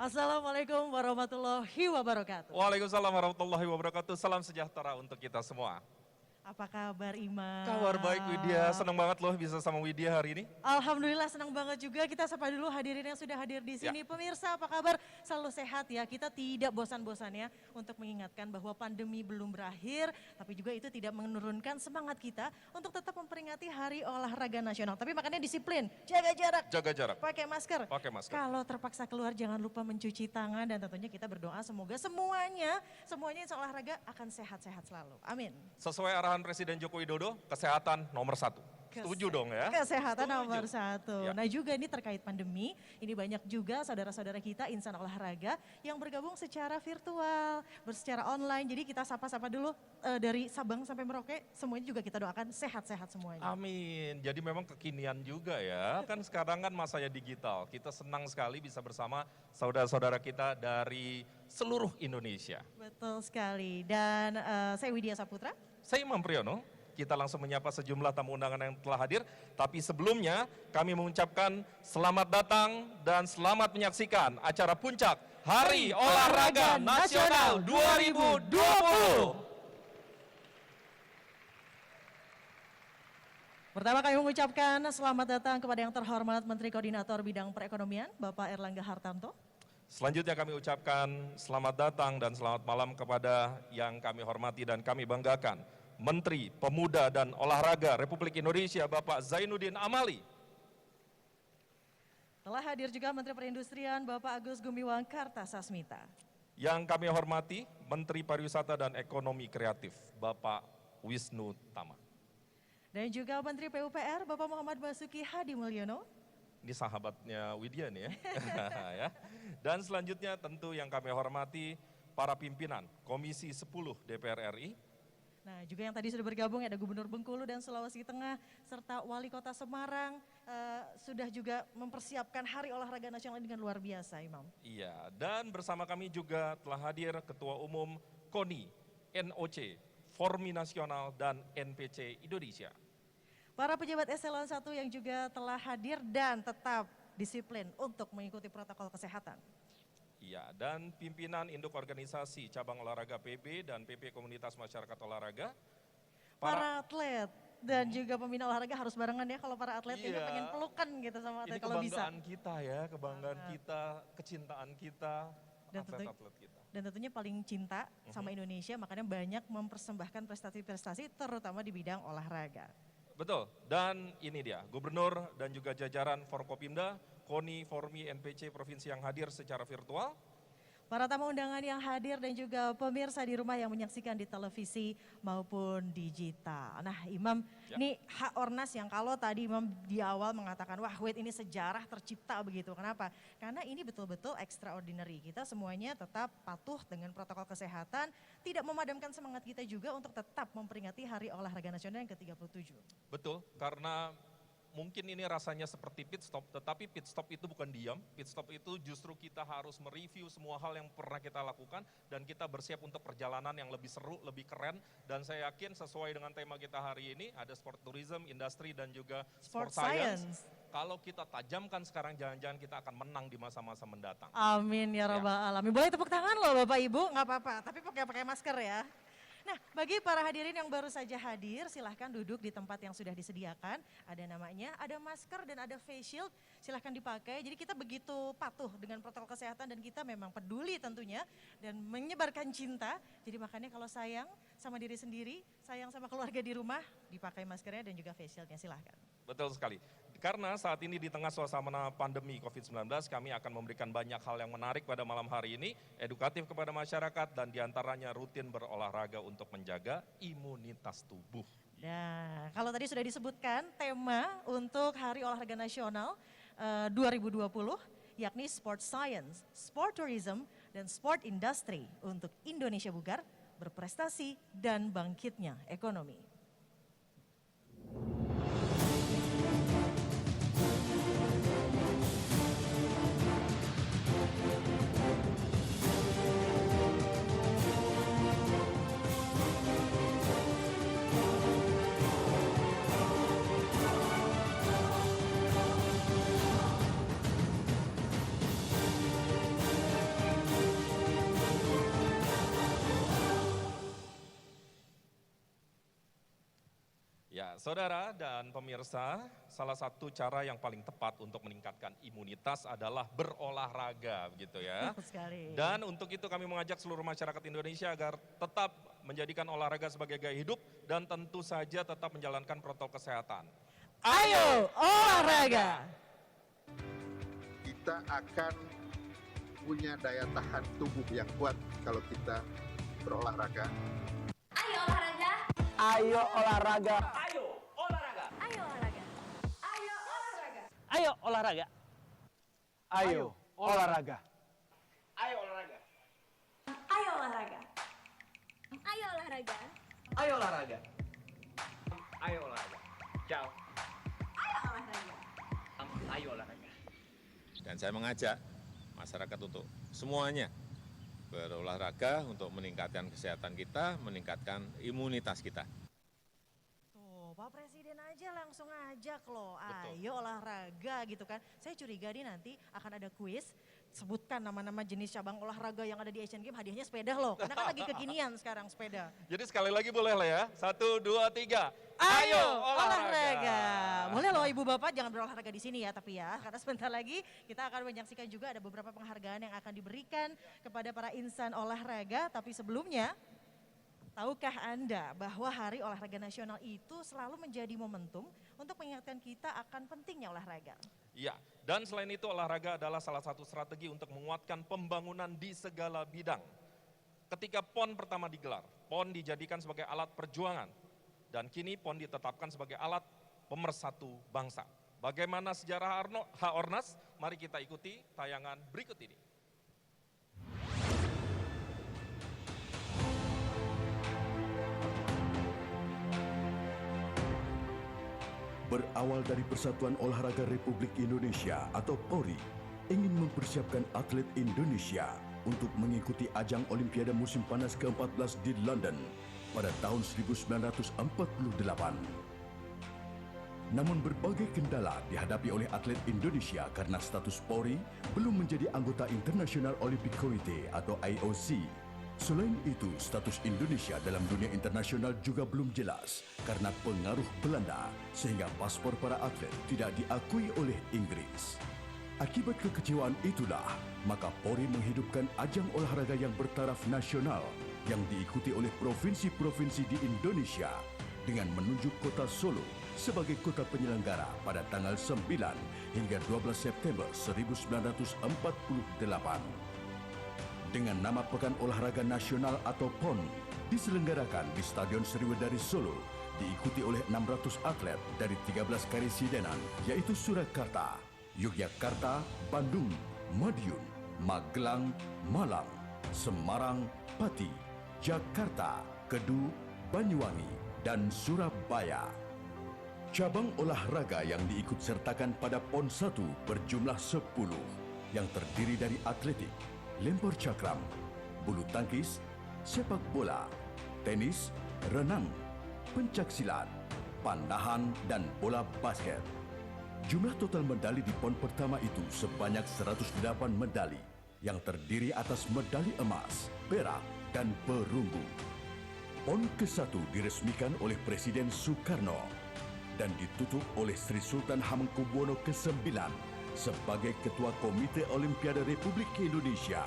Assalamualaikum warahmatullahi wabarakatuh. Waalaikumsalam warahmatullahi wabarakatuh. Salam sejahtera untuk kita semua. Apa kabar Imam? Kabar baik Widya, senang banget loh bisa sama Widya hari ini. Alhamdulillah senang banget juga. Kita sapa dulu hadirin yang sudah hadir di sini. Pemirsa apa kabar? Selalu sehat ya. Kita tidak bosan-bosannya untuk mengingatkan bahwa pandemi belum berakhir. Tapi juga itu tidak menurunkan semangat kita untuk tetap memperingati Hari Olahraga Nasional. Tapi makanya disiplin, jaga jarak. Jaga jarak. Pakai masker. Pakai masker. Kalau terpaksa keluar jangan lupa mencuci tangan dan tentunya kita berdoa semoga semuanya insya olahraga akan sehat-sehat selalu. Amin. Sesuai arahan Presiden Joko Widodo, kesehatan nomor 1. Setuju dong ya? Kesehatan Setuju. nomor 1. Ya. Nah juga ini terkait pandemi, ini banyak juga saudara-saudara kita insan olahraga yang bergabung secara virtual, secara online. Jadi kita sapa-sapa dulu dari Sabang sampai Merauke, semuanya juga kita doakan sehat-sehat semuanya. Amin. Jadi memang kekinian juga ya. Kan sekarang kan masanya digital. Kita senang sekali bisa bersama saudara-saudara kita dari seluruh Indonesia. Betul sekali. Dan saya Widya Saputra. Saya Imam Priyono. Kita langsung menyapa sejumlah tamu undangan yang telah hadir. Tapi sebelumnya kami mengucapkan selamat datang dan selamat menyaksikan acara puncak Hari Olahraga Nasional 2020. Pertama kami mengucapkan selamat datang kepada yang terhormat Menteri Koordinator Bidang Perekonomian, Bapak Erlangga Hartarto. Selanjutnya kami ucapkan selamat datang dan selamat malam kepada yang kami hormati dan kami banggakan. Menteri Pemuda dan Olahraga Republik Indonesia Bapak Zainuddin Amali. Telah hadir juga Menteri Perindustrian Bapak Agus Gumiwang Kartasasmita. Yang kami hormati Menteri Pariwisata dan Ekonomi Kreatif Bapak Wisnu Tama. Dan juga Menteri PUPR Bapak Muhammad Basuki Hadi Mulyono. Ini sahabatnya Widya nih ya. Ya. Dan selanjutnya tentu yang kami hormati para pimpinan Komisi 10 DPR RI. Nah juga yang tadi sudah bergabung ada Gubernur Bengkulu dan Sulawesi Tengah serta Wali Kota Semarang sudah juga mempersiapkan Hari Olahraga Nasional dengan luar biasa Imam. Iya, dan bersama kami juga telah hadir Ketua Umum KONI, NOC, Formi Nasional dan NPC Indonesia. Para pejabat eselon 1 yang juga telah hadir dan tetap disiplin untuk mengikuti protokol kesehatan. Iya, dan pimpinan induk organisasi cabang olahraga PB dan PP Komunitas Masyarakat Olahraga. Para atlet dan juga pembina olahraga harus barengan ya kalau para atlet ini Iya. pengen pelukan gitu sama atlet Ini kalau bisa. kebanggaan kita ya, kebanggaan kita, kecintaan kita, Dan atlet-atlet kita. Dan tentunya paling cinta sama Indonesia makanya banyak mempersembahkan prestasi-prestasi terutama di bidang olahraga. Betul, dan ini dia, Gubernur dan juga jajaran Forkopimda, KONI, Formi, NPC Provinsi yang hadir secara virtual. Para tamu undangan yang hadir dan juga pemirsa di rumah yang menyaksikan di televisi maupun digital. Nah Imam, ini hak Ornas yang kalau tadi Imam di awal mengatakan, wah wait ini sejarah tercipta begitu. Kenapa? Karena ini betul-betul extraordinary. Kita semuanya tetap patuh dengan protokol kesehatan, tidak memadamkan semangat kita juga untuk tetap memperingati Hari Olahraga Nasional yang ke-37. Betul, karena mungkin ini rasanya seperti pit stop, tetapi pit stop itu bukan diam. Pit stop itu justru kita harus mereview semua hal yang pernah kita lakukan dan kita bersiap untuk perjalanan yang lebih seru, lebih keren. Dan saya yakin sesuai dengan tema kita hari ini, ada sport tourism, industri dan juga sport science. Kalau kita tajamkan sekarang, jangan-jangan kita akan menang di masa-masa mendatang. Amin ya rabbal alamin. Boleh tepuk tangan loh Bapak Ibu, nggak apa-apa, tapi pakai masker ya. Nah, bagi para hadirin yang baru saja hadir, silahkan duduk di tempat yang sudah disediakan. Ada namanya, ada masker dan ada face shield, silahkan dipakai. Jadi kita begitu patuh dengan protokol kesehatan dan kita memang peduli tentunya dan menyebarkan cinta. Jadi makanya kalau sayang sama diri sendiri, sayang sama keluarga di rumah, dipakai maskernya dan juga face shieldnya silahkan. Betul sekali. Karena saat ini di tengah suasana pandemi COVID-19, kami akan memberikan banyak hal yang menarik pada malam hari ini, edukatif kepada masyarakat dan diantaranya rutin berolahraga untuk menjaga imunitas tubuh. Nah, kalau tadi sudah disebutkan tema untuk Hari Olahraga Nasional 2020, yakni Sport Science, Sport Tourism, dan Sport Industry untuk Indonesia bugar, berprestasi, dan bangkitnya ekonomi. saudara dan pemirsa, salah satu cara yang paling tepat untuk meningkatkan imunitas adalah berolahraga, begitu ya. Betul sekali. Dan untuk itu kami mengajak seluruh masyarakat Indonesia agar tetap menjadikan olahraga sebagai gaya hidup dan tentu saja tetap menjalankan protokol kesehatan. Ayo olahraga! Kita akan punya daya tahan tubuh yang kuat kalau kita berolahraga. Ayo olahraga. Ayo olahraga. Ayo olahraga. Ayo olahraga. Ayo olahraga. Ayo olahraga. Ayo olahraga. Ayo olahraga. Ayo olahraga. Ayo olahraga. Ayo olahraga. Ayo olahraga. Ciao. Ayo olahraga. Ayo olahraga. Dan saya mengajak masyarakat untuk semuanya berolahraga untuk meningkatkan kesehatan kita, meningkatkan imunitas kita. Tuh, Pak Presiden aja langsung ngajak loh, Betul. ayo olahraga gitu kan. Saya curiga nih nanti akan ada kuis, sebutkan nama-nama jenis cabang olahraga yang ada di Asian Games, hadiahnya sepeda loh. Karena kan lagi kekinian sekarang sepeda. Jadi sekali lagi boleh lah ya, 1, 2, 3. Ayo olahraga. Boleh loh ibu bapak jangan berolahraga di sini ya tapi ya. Karena sebentar lagi kita akan menyaksikan juga ada beberapa penghargaan yang akan diberikan kepada para insan olahraga. Tapi sebelumnya, tahukah Anda bahwa Hari Olahraga Nasional itu selalu menjadi momentum untuk mengingatkan kita akan pentingnya olahraga. Iya, dan selain itu olahraga adalah salah satu strategi untuk menguatkan pembangunan di segala bidang. Ketika PON pertama digelar, PON dijadikan sebagai alat perjuangan. Dan kini PON ditetapkan sebagai alat pemersatu bangsa. Bagaimana sejarah H-Ornas? Mari kita ikuti tayangan berikut ini. Berawal dari Persatuan Olahraga Republik Indonesia atau PORI, ingin mempersiapkan atlet Indonesia untuk mengikuti ajang Olimpiade musim panas ke-14 di London pada tahun 1948. Namun berbagai kendala dihadapi oleh atlet Indonesia karena status PORI belum menjadi anggota International Olympic Committee atau IOC. Selain itu, status Indonesia dalam dunia internasional juga belum jelas karena pengaruh Belanda sehingga paspor para atlet tidak diakui oleh Inggris. Akibat kekecewaan itulah, maka PORI menghidupkan ajang olahraga yang bertaraf nasional yang diikuti oleh provinsi-provinsi di Indonesia dengan menunjuk kota Solo sebagai kota penyelenggara pada tanggal 9 hingga 12 September 1948. Dengan nama Pekan Olahraga Nasional atau PON diselenggarakan di Stadion Sriwedari Solo, diikuti oleh 600 atlet dari 13 karesidenan yaitu Surakarta, Yogyakarta, Bandung, Madiun, Magelang, Malang, Semarang, Pati, Jakarta, Kedu, Banyuwangi, dan Surabaya. Cabang olahraga yang diikut sertakan pada PON 1 berjumlah 10 yang terdiri dari atletik, lempar cakram, bulu tangkis, sepak bola, tenis, renang, pencaksilat, panahan, dan bola basket. Jumlah total medali di PON pertama itu sebanyak 108 medali yang terdiri atas medali emas, perak, dan perunggu. PON ke-1 diresmikan oleh Presiden Soekarno dan ditutup oleh Sri Sultan Hamengkubuwono ke-9 sebagai Ketua Komite Olimpiade Republik Indonesia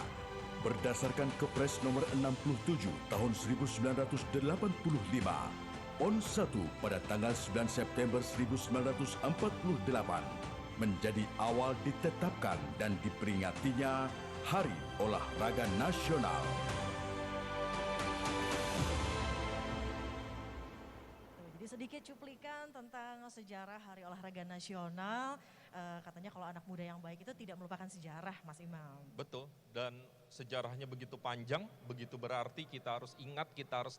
berdasarkan Kepres nomor 67 tahun 1985. PON 1 pada tanggal 9 September 1948 menjadi awal ditetapkan dan diperingatinya Hari Olahraga Nasional. Jadi sedikit cuplikan tentang sejarah Hari Olahraga Nasional. Katanya kalau anak muda yang baik itu tidak melupakan sejarah, Mas Imam. Betul, dan sejarahnya begitu panjang, begitu berarti kita harus ingat, kita harus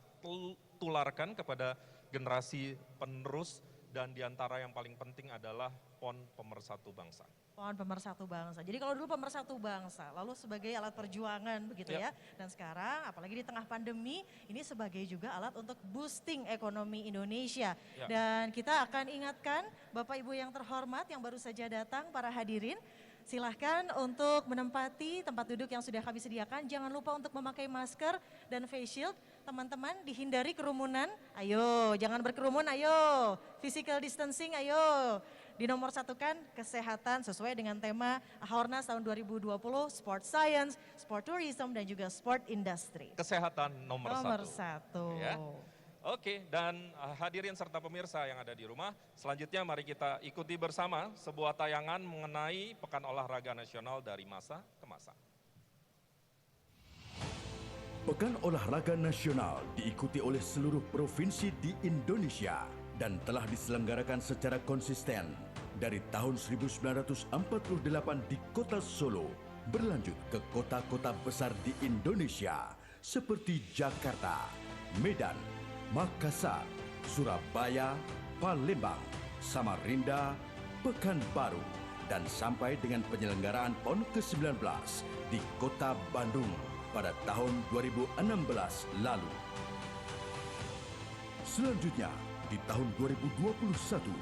tularkan kepada generasi penerus, dan diantara yang paling penting adalah PON Pemersatu Bangsa. PON Pemersatu Bangsa. Jadi kalau dulu pemersatu bangsa, lalu sebagai alat perjuangan begitu ya. Dan sekarang apalagi di tengah pandemi, ini sebagai juga alat untuk boosting ekonomi Indonesia. Ya. Dan kita akan ingatkan Bapak Ibu yang terhormat yang baru saja datang, para hadirin, silahkan untuk menempati tempat duduk yang sudah kami sediakan. Jangan lupa untuk memakai masker dan face shield teman-teman dihindari kerumunan, ayo jangan berkerumun, ayo physical distancing, ayo dinomor satukan kesehatan sesuai dengan tema Haornas tahun 2020, Sport Science, Sport Tourism dan juga Sport Industry. Kesehatan nomor satu. Ya. Oke, dan hadirin serta pemirsa yang ada di rumah, selanjutnya mari kita ikuti bersama sebuah tayangan mengenai Pekan Olahraga Nasional dari masa ke masa. Pekan Olahraga Nasional diikuti oleh seluruh provinsi di Indonesia dan telah diselenggarakan secara konsisten dari tahun 1948 di Kota Solo, berlanjut ke kota-kota besar di Indonesia seperti Jakarta, Medan, Makassar, Surabaya, Palembang, Samarinda, Pekanbaru, dan sampai dengan penyelenggaraan PON ke-19 di Kota Bandung pada tahun 2016 lalu. Selanjutnya, di tahun 2021,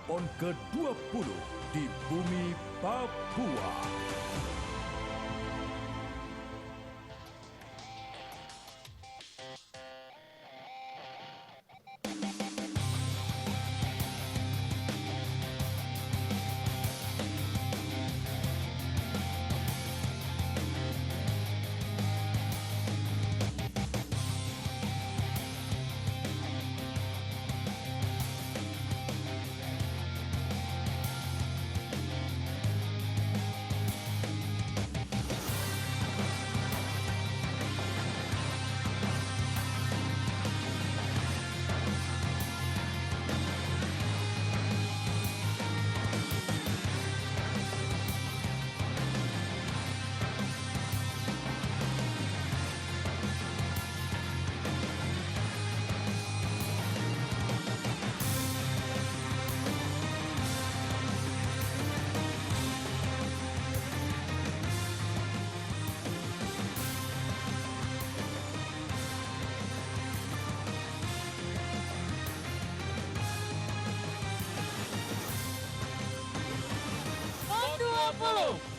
PON ke-20 di bumi Papua.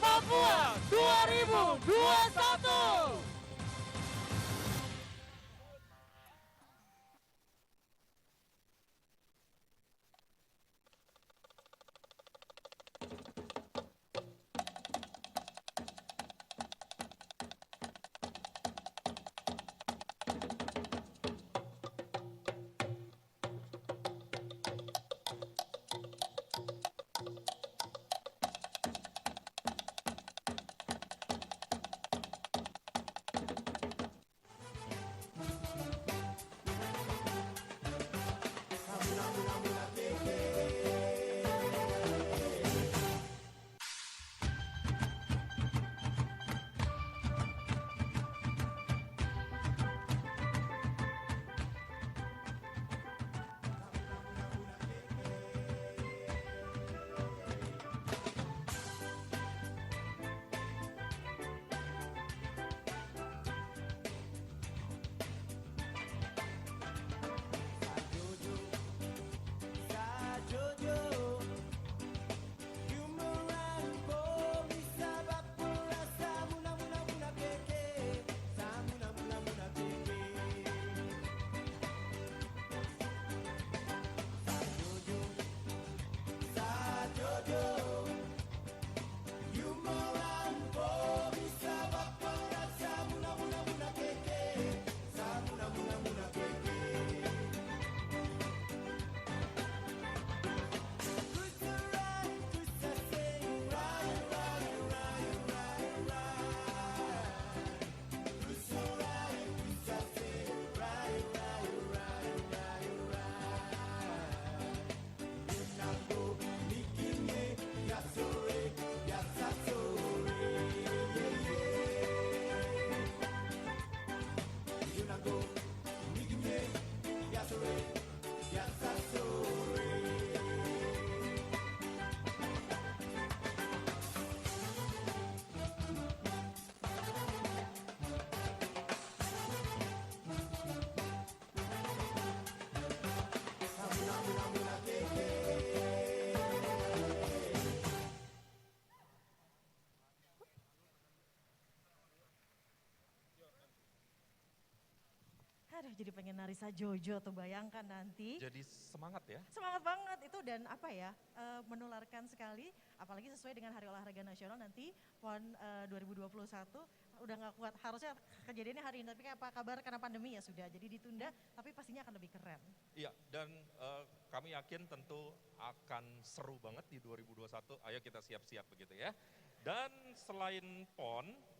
Papua 2021. Aduh, jadi pengen Narisa Jojo tuh, bayangkan nanti. Jadi semangat ya. Semangat banget itu, dan apa ya, menularkan sekali, apalagi sesuai dengan Hari Olahraga Nasional nanti PON 2021 udah nggak kuat, harusnya kejadiannya hari ini, tapi apa kabar karena pandemi ya sudah, jadi ditunda, tapi pastinya akan lebih keren. Iya, dan kami yakin tentu akan seru banget di 2021, ayo kita siap-siap begitu ya. Dan selain PON,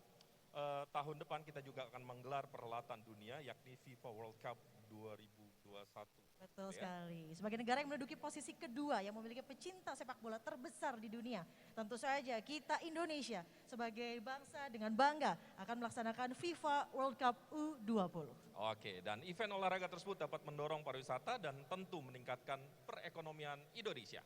tahun depan kita juga akan menggelar perhelatan dunia yakni FIFA World Cup 2021. Betul Ya. sekali. Sebagai negara yang menduduki posisi kedua yang memiliki pecinta sepak bola terbesar di dunia, tentu saja kita Indonesia sebagai bangsa dengan bangga akan melaksanakan FIFA World Cup U20. Oke, dan event olahraga tersebut dapat mendorong pariwisata dan tentu meningkatkan perekonomian Indonesia.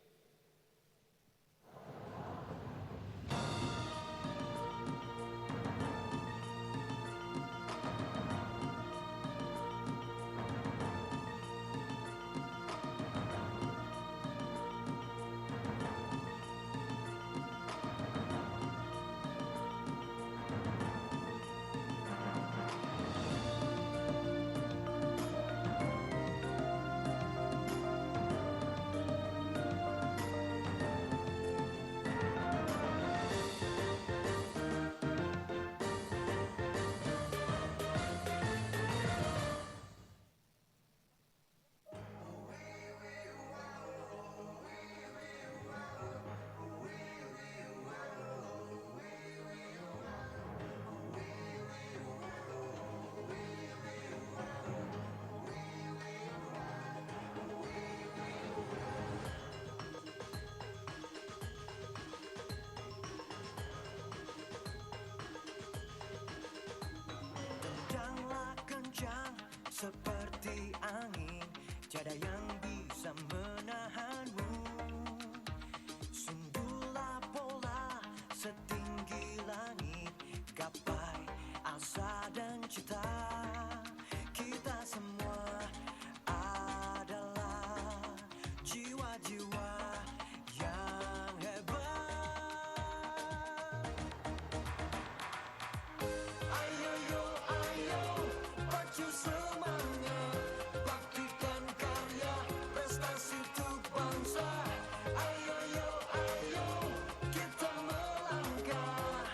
Tendanglah kencang seperti angin, tiada yang bisa menahanmu. Sundullah bola setinggi langit, gapai asa dan cita. Kita semua adalah jiwa-jiwa yang hebat. Ayo yo ayo, pacu semangat, baktikan karya, prestasi untuk bangsa. Ayo yo ayo, kita melangkah,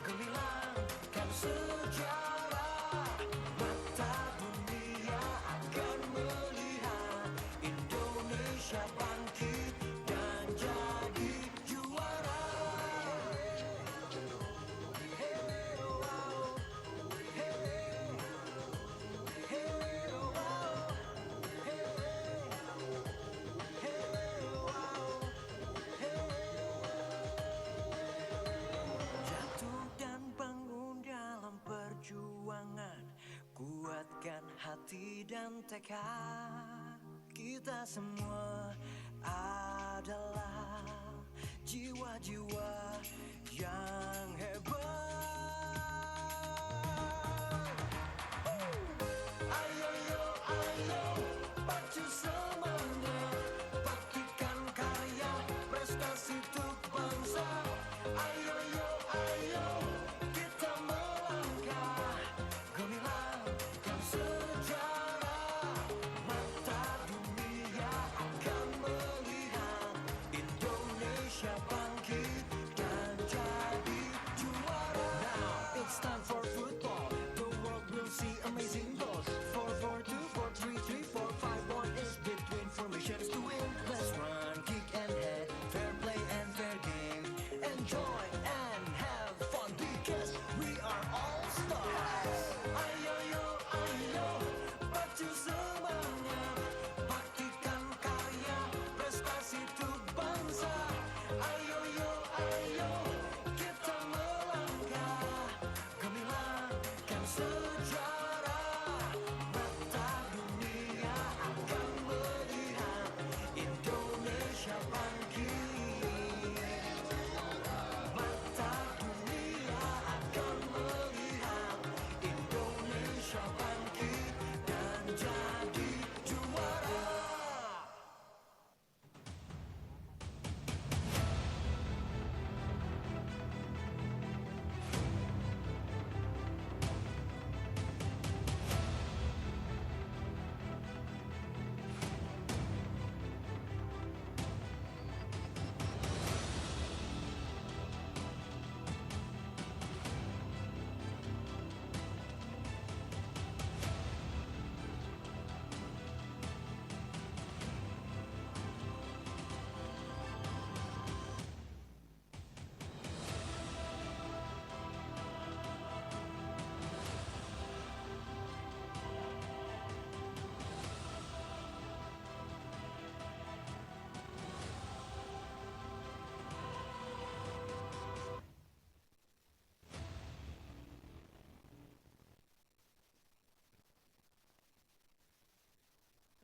gemilangkan sejarah. Mata dunia akan melihat Indonesia bangkit dan jadi juara. Jatuh dan bangun dalam perjuangan, kuatkan hati dan tekad. Kita semua adalah jiwa-jiwa yang hebat. Ayo yo ayo, pacu semangat, baktikan karya, prestasi untuk bangsa. Ayo yo ayo, kita melangkah, gemilangkan sejarah. Mata dunia akan melihat Indonesia bangkit dan jadi juara.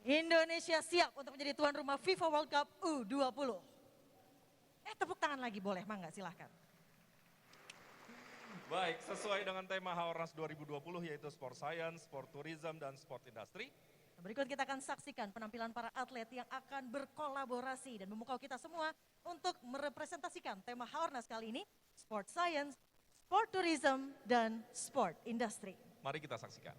Indonesia siap untuk menjadi tuan rumah FIFA World Cup U20. Tepuk tangan lagi boleh, mangga silahkan. Baik, sesuai dengan tema Haornas 2020 yaitu Sport Science, Sport Tourism, dan Sport Industry. Berikut kita akan saksikan penampilan para atlet yang akan berkolaborasi dan memukau kita semua untuk merepresentasikan tema Haornas kali ini, Sport Science, Sport Tourism, dan Sport Industry. Mari kita saksikan.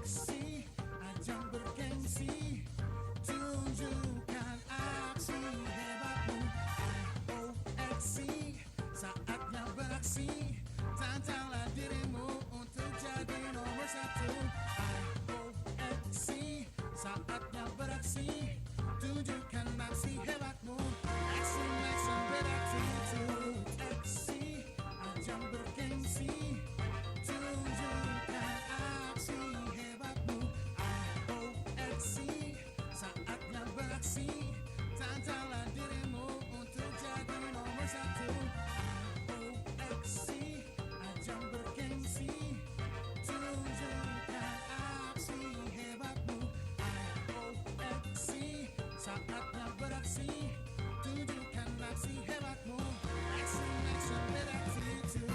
OXC, ajang bergengsi, tunjukkan aksi hebatmu. OXC, saatnya beraksi, tantanglah dirimu untuk jadi nomor satu. OXC, saatnya beraksi, tunjukkan aksi hebatmu. Action, action, berattitude. XC, ajang bergengsi, tunjukkan aksi hebatmu. OXC, saatnya beraksi, tantanglah dirimu untuk jadi nomor satu. OXC, ajang bergengsi, tunjukkan aksi hebatmu. OXC, saatnya beraksi, tunjukkan aksi hebatmu. Action, action, berattitude.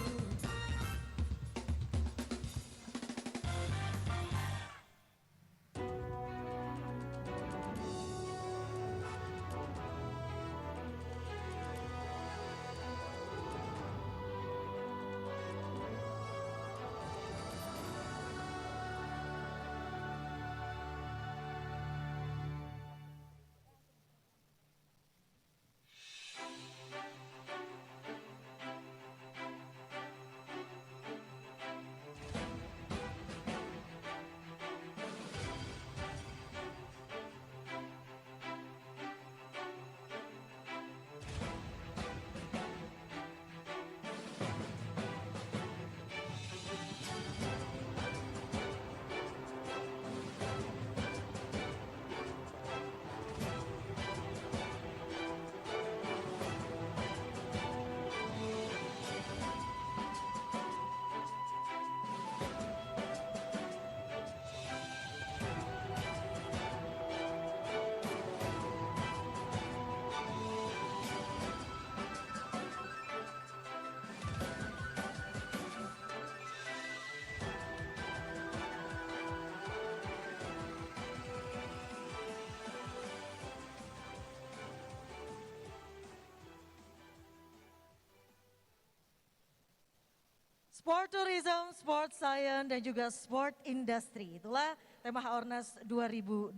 Sport Tourism, Sport Science, dan juga Sport Industry. Itulah tema Haornas 2020.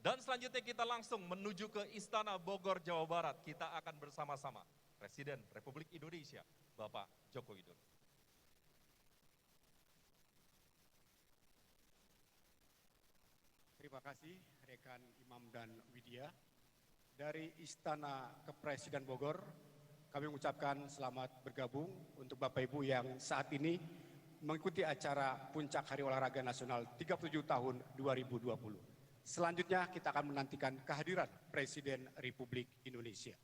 Dan selanjutnya kita langsung menuju ke Istana Bogor, Jawa Barat. Kita akan bersama-sama Presiden Republik Indonesia, Bapak Joko Widodo. Terima kasih rekan Imam dan Widya. Dari Istana Kepresiden Bogor, kami mengucapkan selamat bergabung untuk Bapak Ibu yang saat ini mengikuti acara Puncak Hari Olahraga Nasional 37 tahun 2020. Selanjutnya kita akan menantikan kehadiran Presiden Republik Indonesia.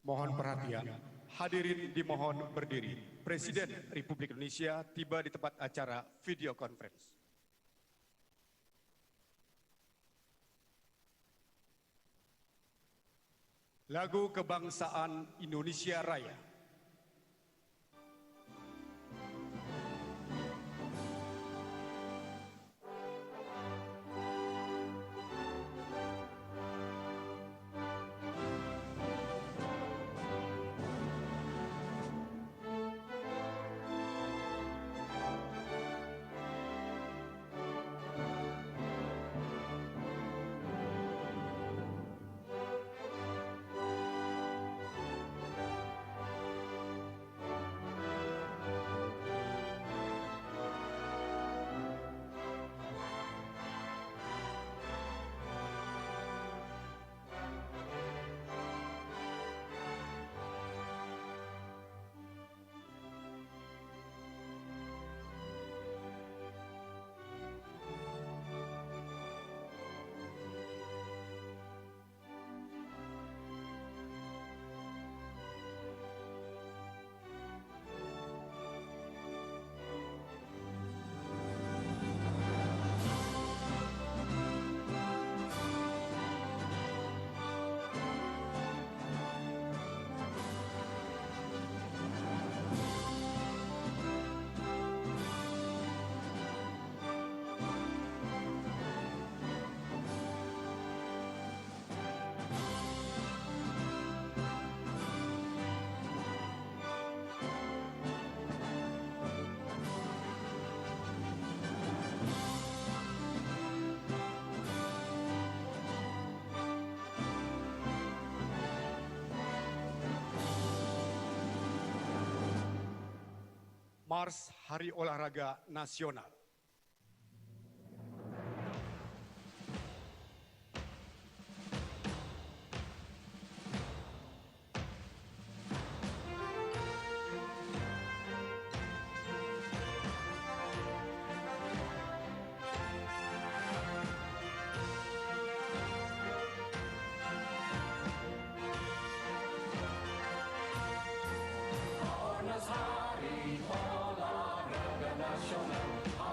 Mohon perhatian. Hadirin dimohon berdiri. Presiden Republik Indonesia tiba di tempat acara video conference. Lagu Kebangsaan Indonesia Raya. Mars Hari Olahraga Nasional. Hari Olahraga Nasional.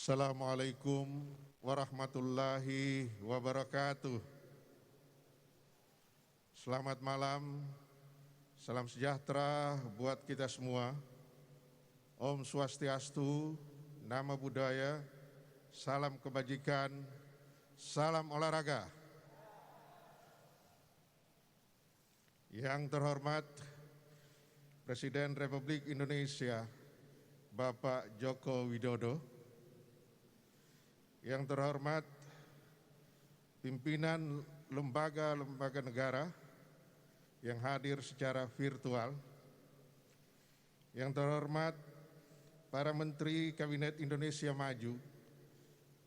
Assalamualaikum warahmatullahi wabarakatuh. Selamat malam, salam sejahtera buat kita semua. Om Swastiastu, Namo Buddhaya, salam kebajikan, salam olahraga. Yang terhormat Presiden Republik Indonesia, Bapak Joko Widodo, yang terhormat pimpinan lembaga-lembaga negara yang hadir secara virtual, yang terhormat para Menteri Kabinet Indonesia Maju,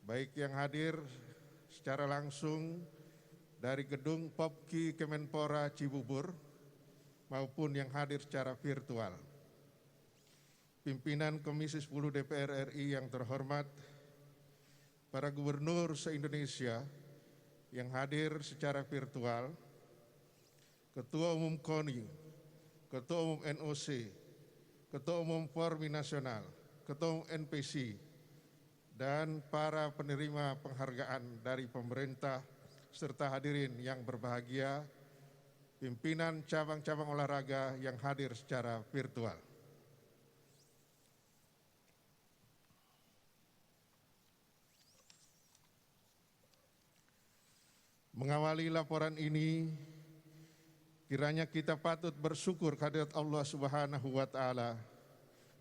baik yang hadir secara langsung dari gedung Popki Kemenpora Cibubur maupun yang hadir secara virtual. Pimpinan Komisi 10 DPR RI yang terhormat, para gubernur se-Indonesia yang hadir secara virtual, Ketua Umum KONI, Ketua Umum NOC, Ketua Umum Formi Nasional, Ketua Umum NPC, dan para penerima penghargaan dari pemerintah serta hadirin yang berbahagia, pimpinan cabang-cabang olahraga yang hadir secara virtual. Mengawali laporan ini, kiranya kita patut bersyukur kehadirat Allah Subhanahu wa Ta'ala,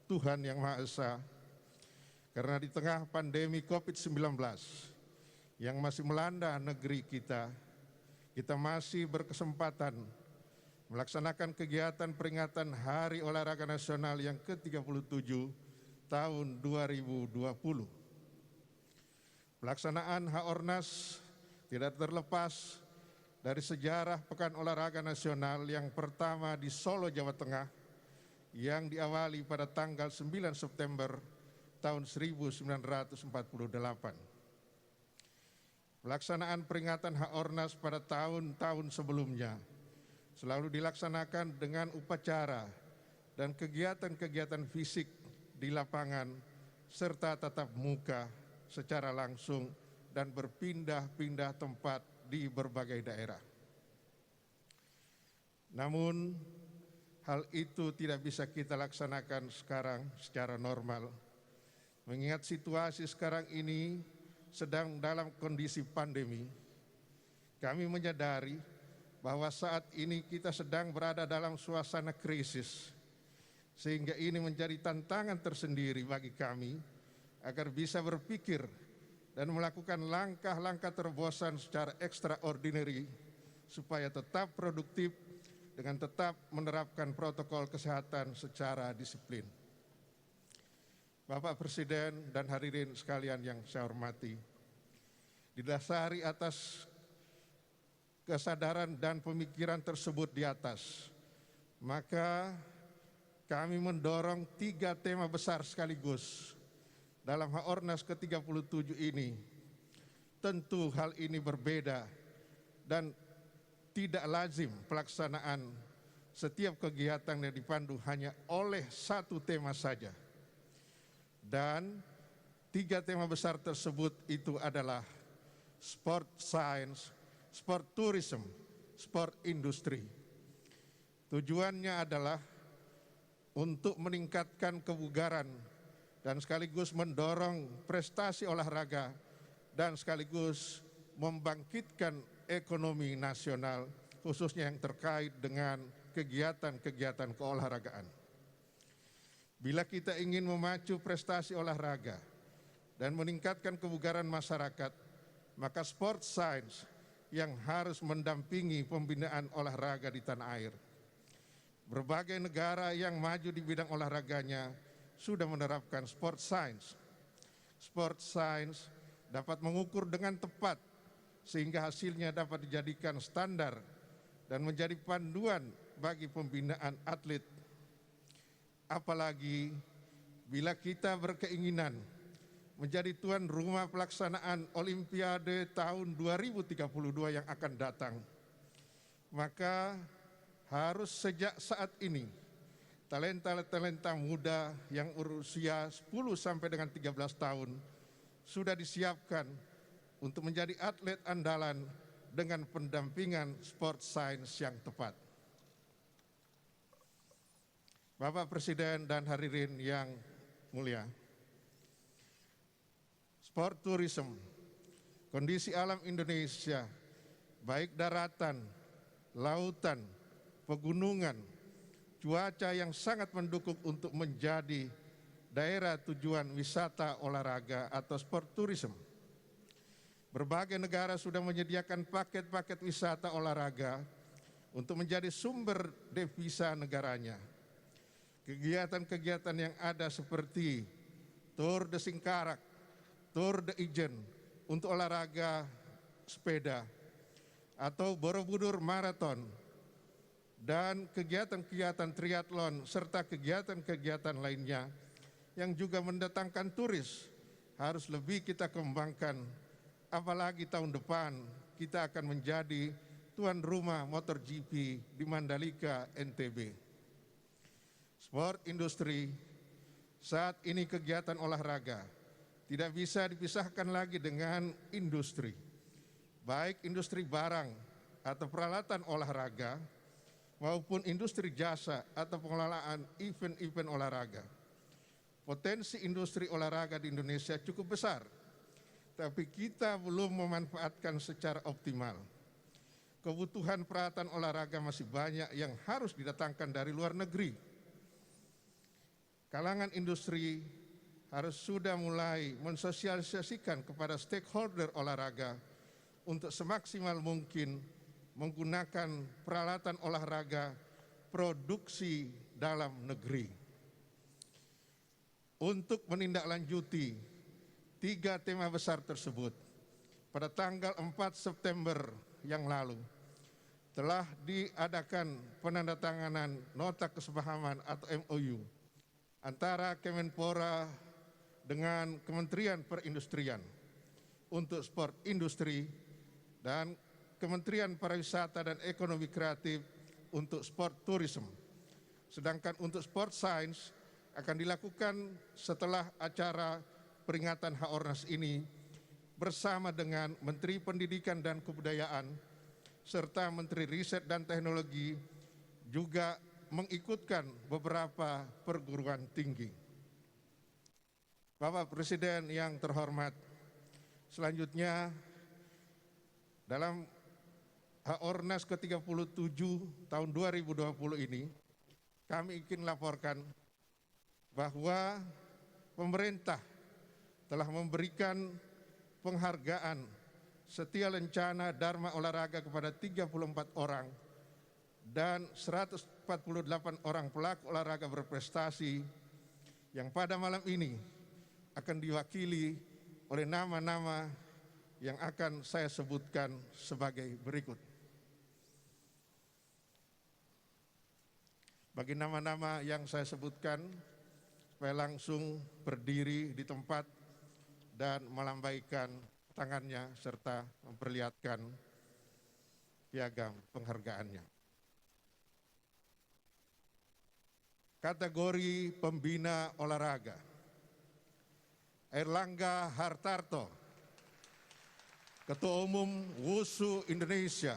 Tuhan yang Maha Esa, karena di tengah pandemi COVID-19 yang masih melanda negeri kita masih berkesempatan melaksanakan kegiatan peringatan Hari Olahraga Nasional yang ke-37 tahun 2020. Pelaksanaan Haornas tidak terlepas dari sejarah Pekan Olahraga Nasional yang pertama di Solo, Jawa Tengah, yang diawali pada tanggal 9 September tahun 1948. Pelaksanaan peringatan Haornas pada tahun-tahun sebelumnya selalu dilaksanakan dengan upacara dan kegiatan-kegiatan fisik di lapangan serta tatap muka secara langsung dan berpindah-pindah tempat di berbagai daerah. Namun, hal itu tidak bisa kita laksanakan sekarang secara normal, mengingat situasi sekarang ini sedang dalam kondisi pandemi. Kami menyadari bahwa saat ini kita sedang berada dalam suasana krisis, sehingga ini menjadi tantangan tersendiri bagi kami agar bisa berpikir dan melakukan langkah-langkah terobosan secara extraordinary supaya tetap produktif dengan tetap menerapkan protokol kesehatan secara disiplin. Bapak Presiden dan hadirin sekalian yang saya hormati, didasari atas kesadaran dan pemikiran tersebut di atas, maka kami mendorong 3 tema besar sekaligus dalam Haornas ke-37 ini. Tentu hal ini berbeda dan tidak lazim pelaksanaan setiap kegiatan yang dipandu hanya oleh satu tema saja. Dan 3 tema besar tersebut itu adalah sport science, sport tourism, sport industry. Tujuannya adalah untuk meningkatkan kebugaran dan sekaligus mendorong prestasi olahraga dan sekaligus membangkitkan ekonomi nasional, khususnya yang terkait dengan kegiatan-kegiatan keolahragaan. Bila kita ingin memacu prestasi olahraga dan meningkatkan kebugaran masyarakat, maka sport science yang harus mendampingi pembinaan olahraga di tanah air. Berbagai negara yang maju di bidang olahraganya sudah menerapkan sport science. Sport science dapat mengukur dengan tepat sehingga hasilnya dapat dijadikan standar dan menjadi panduan bagi pembinaan atlet. Apalagi bila kita berkeinginan menjadi tuan rumah pelaksanaan Olimpiade tahun 2032 yang akan datang, maka harus sejak saat ini talenta-talenta muda yang berusia 10 sampai dengan 13 tahun sudah disiapkan untuk menjadi atlet andalan dengan pendampingan sport science yang tepat. Bapak Presiden dan hadirin yang mulia, sport tourism, kondisi alam Indonesia, baik daratan, lautan, pegunungan, cuaca yang sangat mendukung untuk menjadi daerah tujuan wisata olahraga atau sport tourism. Berbagai negara sudah menyediakan paket-paket wisata olahraga untuk menjadi sumber devisa negaranya. Kegiatan-kegiatan yang ada seperti Tour de Singkarak, Tour de Ijen untuk olahraga sepeda, atau Borobudur Marathon, dan kegiatan-kegiatan triathlon serta kegiatan-kegiatan lainnya yang juga mendatangkan turis harus lebih kita kembangkan, apalagi tahun depan kita akan menjadi tuan rumah MotoGP di Mandalika, NTB. Sport industri, saat ini kegiatan olahraga tidak bisa dipisahkan lagi dengan industri, baik industri barang atau peralatan olahraga maupun industri jasa atau pengelolaan event-event olahraga. Potensi industri olahraga di Indonesia cukup besar, tapi kita belum memanfaatkan secara optimal. Kebutuhan peralatan olahraga masih banyak yang harus didatangkan dari luar negeri. Kalangan industri harus sudah mulai mensosialisasikan kepada stakeholder olahraga untuk semaksimal mungkin menggunakan peralatan olahraga produksi dalam negeri. Untuk menindaklanjuti 3 tema besar tersebut, pada tanggal 4 September yang lalu telah diadakan penandatanganan nota kesepahaman atau MOU antara Kemenpora dengan Kementerian Perindustrian untuk sport industri dan Kementerian Pariwisata dan Ekonomi Kreatif untuk sport tourism. Sedangkan untuk sport science akan dilakukan setelah acara peringatan HORNAS ini bersama dengan Menteri Pendidikan dan Kebudayaan serta Menteri Riset dan Teknologi, juga mengikutkan beberapa perguruan tinggi. Bapak Presiden yang terhormat, selanjutnya dalam HORNAS ke-37 tahun 2020 ini, kami ingin laporkan bahwa pemerintah telah memberikan penghargaan Setia Lencana Dharma Olahraga kepada 34 orang dan 148 orang pelaku olahraga berprestasi yang pada malam ini akan diwakili oleh nama-nama yang akan saya sebutkan sebagai berikut. Bagi nama-nama yang saya sebutkan, supaya langsung berdiri di tempat dan melambaikan tangannya serta memperlihatkan piagam penghargaannya. Kategori pembina olahraga, Airlangga Hartarto, Ketua Umum WUSU Indonesia.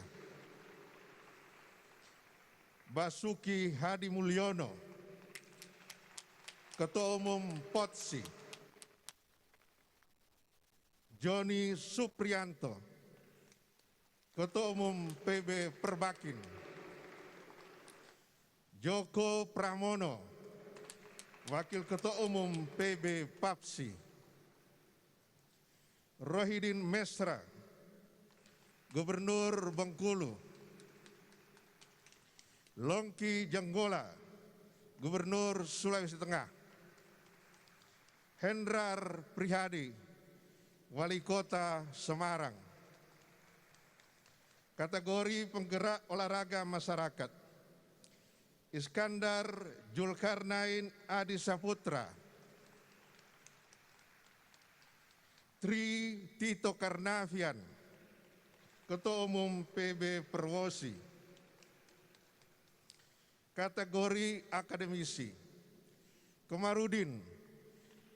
Basuki Hadi Mulyono, Ketua Umum POTSI. Joni Supriyanto, Ketua Umum PB Perbakin. Joko Pramono, Wakil Ketua Umum PB Papsi. Rohidin Mesra, Gubernur Bengkulu. Longki Janggola, Gubernur Sulawesi Tengah. Hendrar Prihadi, Wali Kota Semarang. Kategori penggerak olahraga masyarakat, Iskandar Julkarnain Adi Saputra. Tri Tito Karnavian, Ketua Umum PB Perwosi. Kategori akademisi, Komarudin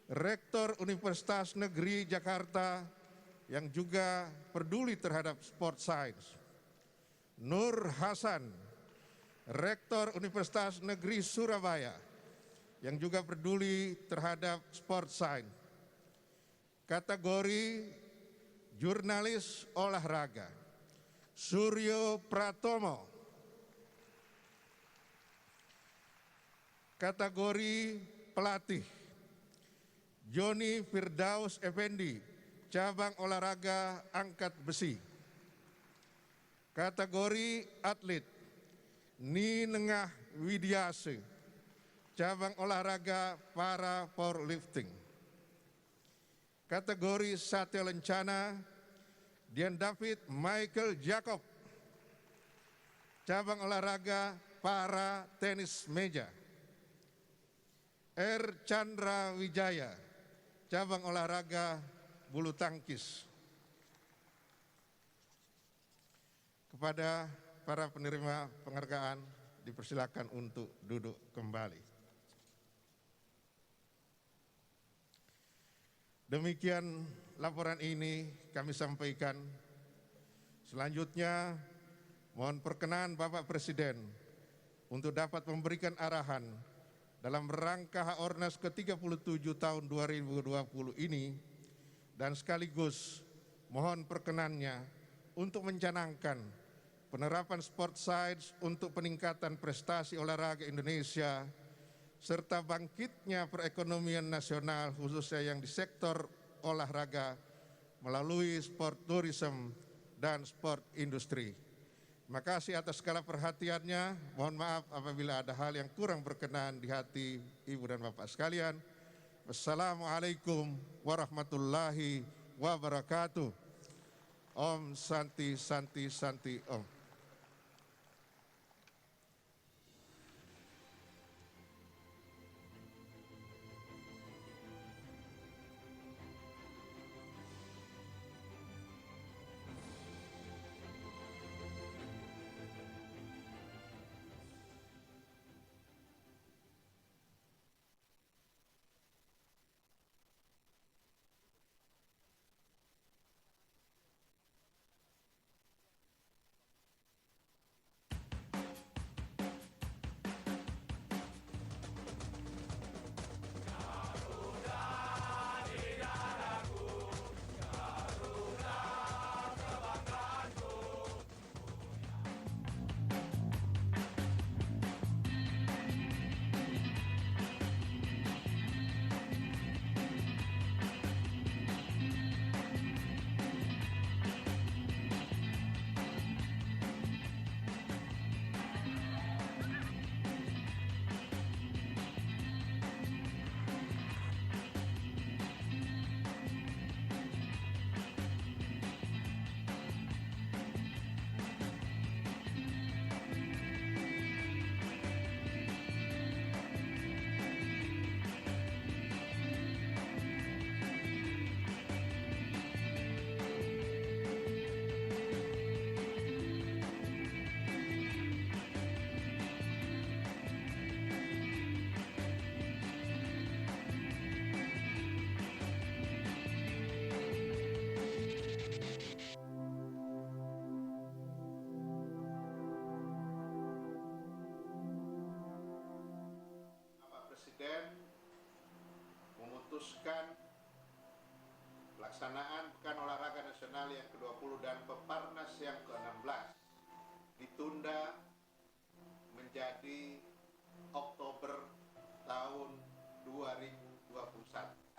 Rektor Universitas Negeri Jakarta yang juga peduli terhadap sport science. Nur Hasan, Rektor Universitas Negeri Surabaya yang juga peduli terhadap sport science. Kategori jurnalis olahraga, Suryo Pratomo. Kategori pelatih, Joni Firdaus Effendi, cabang olahraga angkat besi. Kategori atlet, Ninengah Widiase, cabang olahraga para powerlifting. Kategori satya lencana, Dian David Michael Jacob, cabang olahraga para tenis meja. R. Chandra Wijaya, cabang olahraga bulu tangkis. Kepada para penerima penghargaan, dipersilakan untuk duduk kembali. Demikian laporan ini kami sampaikan. Selanjutnya, mohon perkenan Bapak Presiden untuk dapat memberikan arahan dalam rangka Haornas ke-37 tahun 2020 ini, dan sekaligus mohon perkenannya untuk mencanangkan penerapan sport science untuk peningkatan prestasi olahraga Indonesia serta bangkitnya perekonomian nasional khususnya yang di sektor olahraga melalui sport tourism dan sport industri. Terima kasih atas segala perhatiannya. Mohon maaf apabila ada hal yang kurang berkenan di hati Ibu dan Bapak sekalian. Wassalamualaikum warahmatullahi wabarakatuh. Om Santi Santi Santi Om. Presiden memutuskan pelaksanaan Pekan Olahraga Nasional yang ke-20 dan Peparnas yang ke-16 ditunda menjadi Oktober tahun 2021.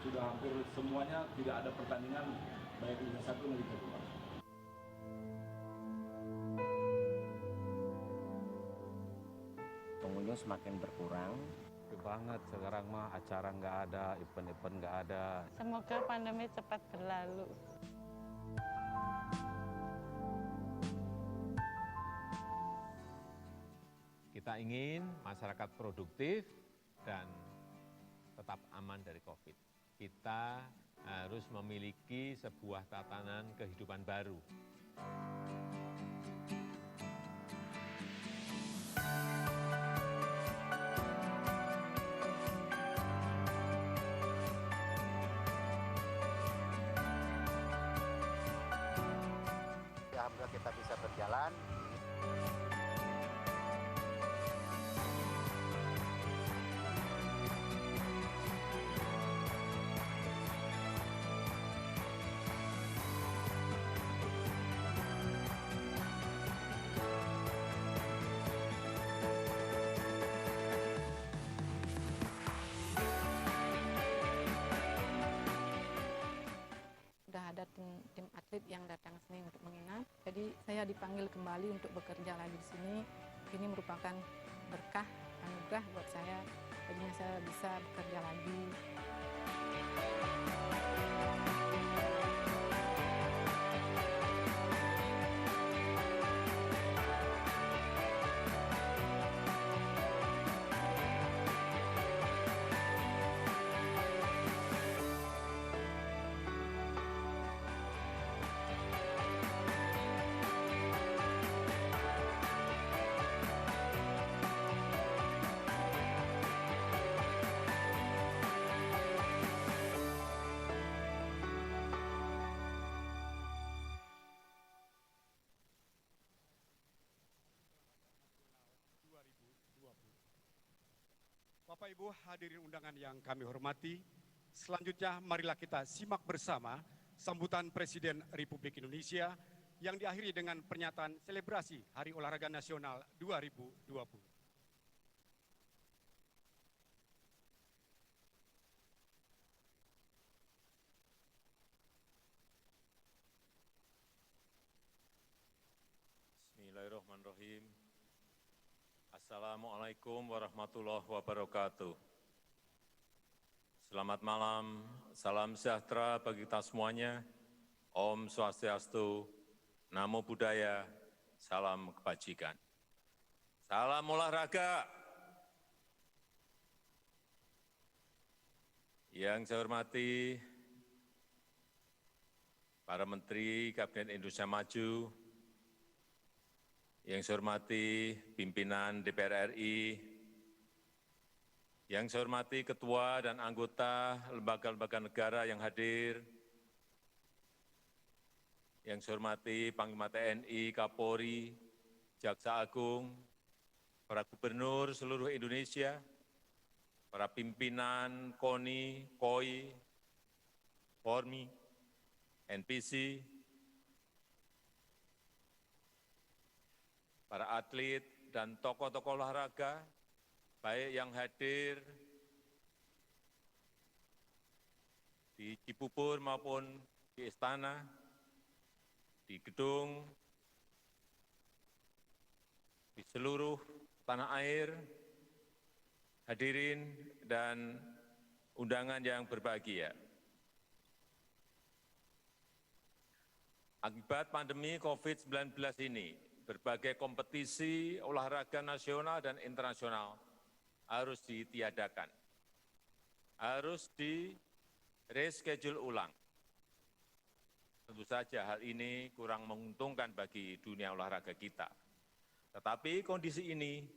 Sudah hampir semuanya tidak ada pertandingan baik Liga 1 maupun Liga 2. Pengunjung semakin berkurang. Banget sekarang mah acara nggak ada, event-event nggak ada. Semoga pandemi cepat berlalu. Kita ingin masyarakat produktif dan aman dari COVID. Kita harus memiliki sebuah tatanan kehidupan baru. Alhamdulillah kita bisa berjalan. Sudah ada tim atlet yang datang sini untuk menginap. Jadi saya dipanggil kembali untuk bekerja lagi di sini. Ini merupakan berkah, anugerah buat saya. Jadinya saya bisa bekerja lagi. Bapak Ibu hadirin undangan yang kami hormati, selanjutnya marilah kita simak bersama sambutan Presiden Republik Indonesia yang diakhiri dengan pernyataan selebrasi Hari Olahraga Nasional 2020. Bismillahirrahmanirrahim. Assalamualaikum warahmatullahi wabarakatuh. Selamat malam, salam sejahtera bagi kita semuanya. Om Swastiastu, Namo Buddhaya, salam kebajikan. Salam olahraga. Yang saya hormati para Menteri Kabinet Indonesia Maju, yang saya hormati pimpinan DPR RI, yang saya hormati ketua dan anggota lembaga-lembaga negara yang hadir, yang saya hormati Panglima TNI, Kapolri, Jaksa Agung, para gubernur seluruh Indonesia, para pimpinan KONI, KOI, PORMI, NPC, para atlet dan tokoh-tokoh olahraga, baik yang hadir di Cibubur maupun di Istana, di gedung, di seluruh tanah air, hadirin dan undangan yang berbahagia. Akibat pandemi COVID-19 ini, berbagai kompetisi olahraga nasional dan internasional harus ditiadakan, harus di-reschedule ulang. Tentu saja hal ini kurang menguntungkan bagi dunia olahraga kita. Tetapi kondisi ini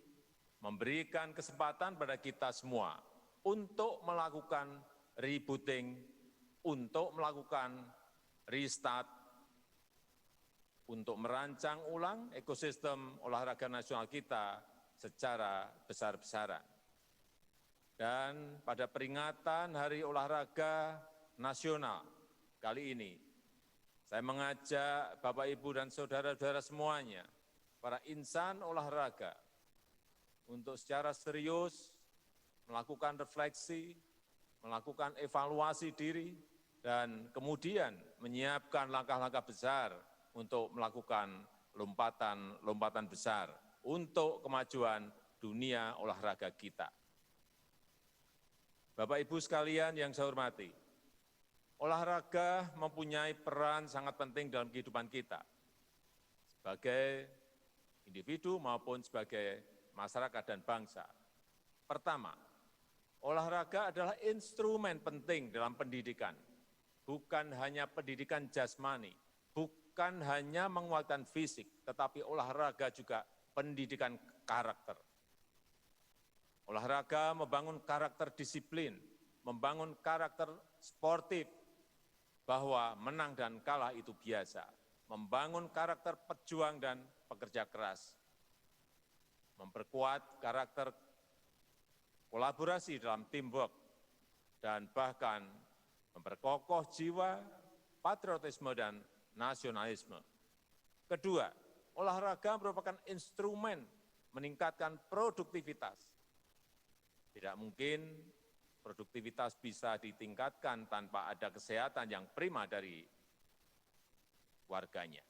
memberikan kesempatan pada kita semua untuk melakukan rebooting, untuk melakukan restart, untuk merancang ulang ekosistem olahraga nasional kita secara besar-besaran. Dan pada peringatan Hari Olahraga Nasional kali ini, saya mengajak Bapak, Ibu, dan saudara-saudara semuanya, para insan olahraga, untuk secara serius melakukan refleksi, melakukan evaluasi diri, dan kemudian menyiapkan langkah-langkah besar untuk melakukan lompatan besar untuk kemajuan dunia olahraga kita. Bapak, Ibu sekalian yang saya hormati, olahraga mempunyai peran sangat penting dalam kehidupan kita, sebagai individu maupun sebagai masyarakat dan bangsa. Pertama, Olahraga adalah instrumen penting dalam pendidikan, bukan hanya pendidikan jasmani, bukan hanya menguatkan fisik, tetapi olahraga juga pendidikan karakter. Olahraga membangun karakter disiplin, membangun karakter sportif, bahwa menang dan kalah itu biasa, membangun karakter pejuang dan pekerja keras, memperkuat karakter kolaborasi dalam teamwork, dan bahkan memperkokoh jiwa patriotisme dan nasionalisme. Kedua, olahraga merupakan instrumen meningkatkan produktivitas. Tidak mungkin produktivitas bisa ditingkatkan tanpa ada kesehatan yang prima dari warganya.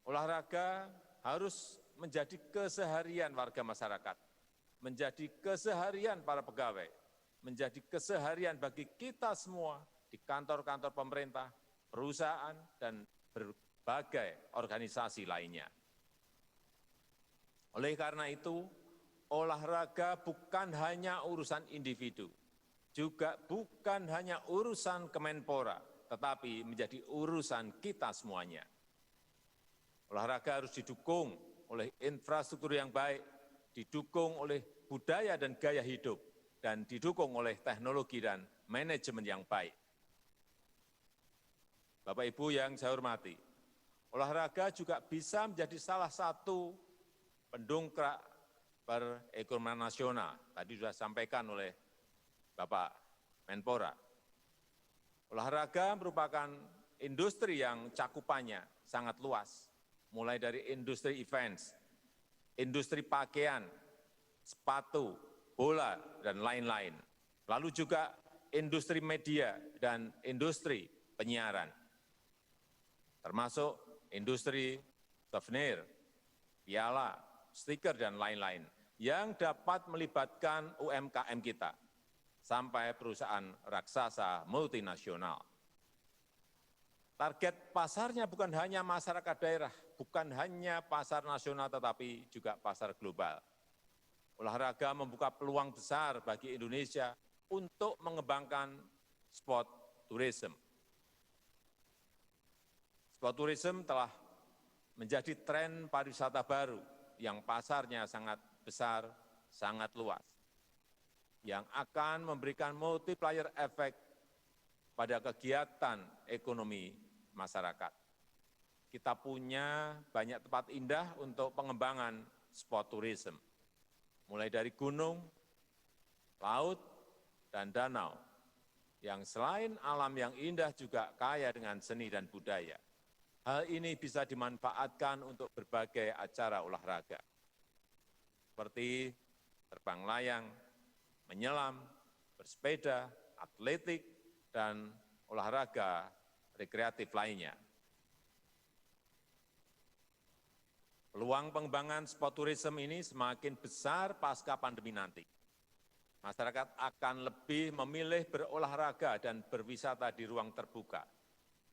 Olahraga harus menjadi keseharian warga masyarakat, menjadi keseharian para pegawai, menjadi keseharian bagi kita semua di kantor-kantor pemerintah, perusahaan, dan berbagai organisasi lainnya. Oleh karena itu, olahraga bukan hanya urusan individu, juga bukan hanya urusan Kemenpora, tetapi menjadi urusan kita semuanya. Olahraga harus didukung oleh infrastruktur yang baik, didukung oleh budaya dan gaya hidup, dan didukung oleh teknologi dan manajemen yang baik. Bapak Ibu yang saya hormati, olahraga juga bisa menjadi salah satu pendongkrak perekonomian nasional. Tadi sudah disampaikan oleh Bapak Menpora. Olahraga merupakan industri yang cakupannya sangat luas, mulai dari industri events, industri pakaian, sepatu, bola, dan lain-lain. Lalu juga industri media dan industri penyiaran, termasuk industri souvenir, piala, stiker, dan lain-lain, yang dapat melibatkan UMKM kita, sampai perusahaan raksasa multinasional. Target pasarnya bukan hanya masyarakat daerah, bukan hanya pasar nasional, tetapi juga pasar global. Olahraga membuka peluang besar bagi Indonesia untuk mengembangkan sport tourism. Sport tourism telah menjadi tren pariwisata baru yang pasarnya sangat besar, sangat luas, yang akan memberikan multiplier efek pada kegiatan ekonomi masyarakat. Kita punya banyak tempat indah untuk pengembangan sport tourism, mulai dari gunung, laut, dan danau, yang selain alam yang indah juga kaya dengan seni dan budaya. Hal ini bisa dimanfaatkan untuk berbagai acara olahraga, seperti terbang layang, menyelam, bersepeda, atletik, dan olahraga rekreatif lainnya. Peluang pengembangan sport tourism ini semakin besar pasca pandemi nanti. Masyarakat akan lebih memilih berolahraga dan berwisata di ruang terbuka,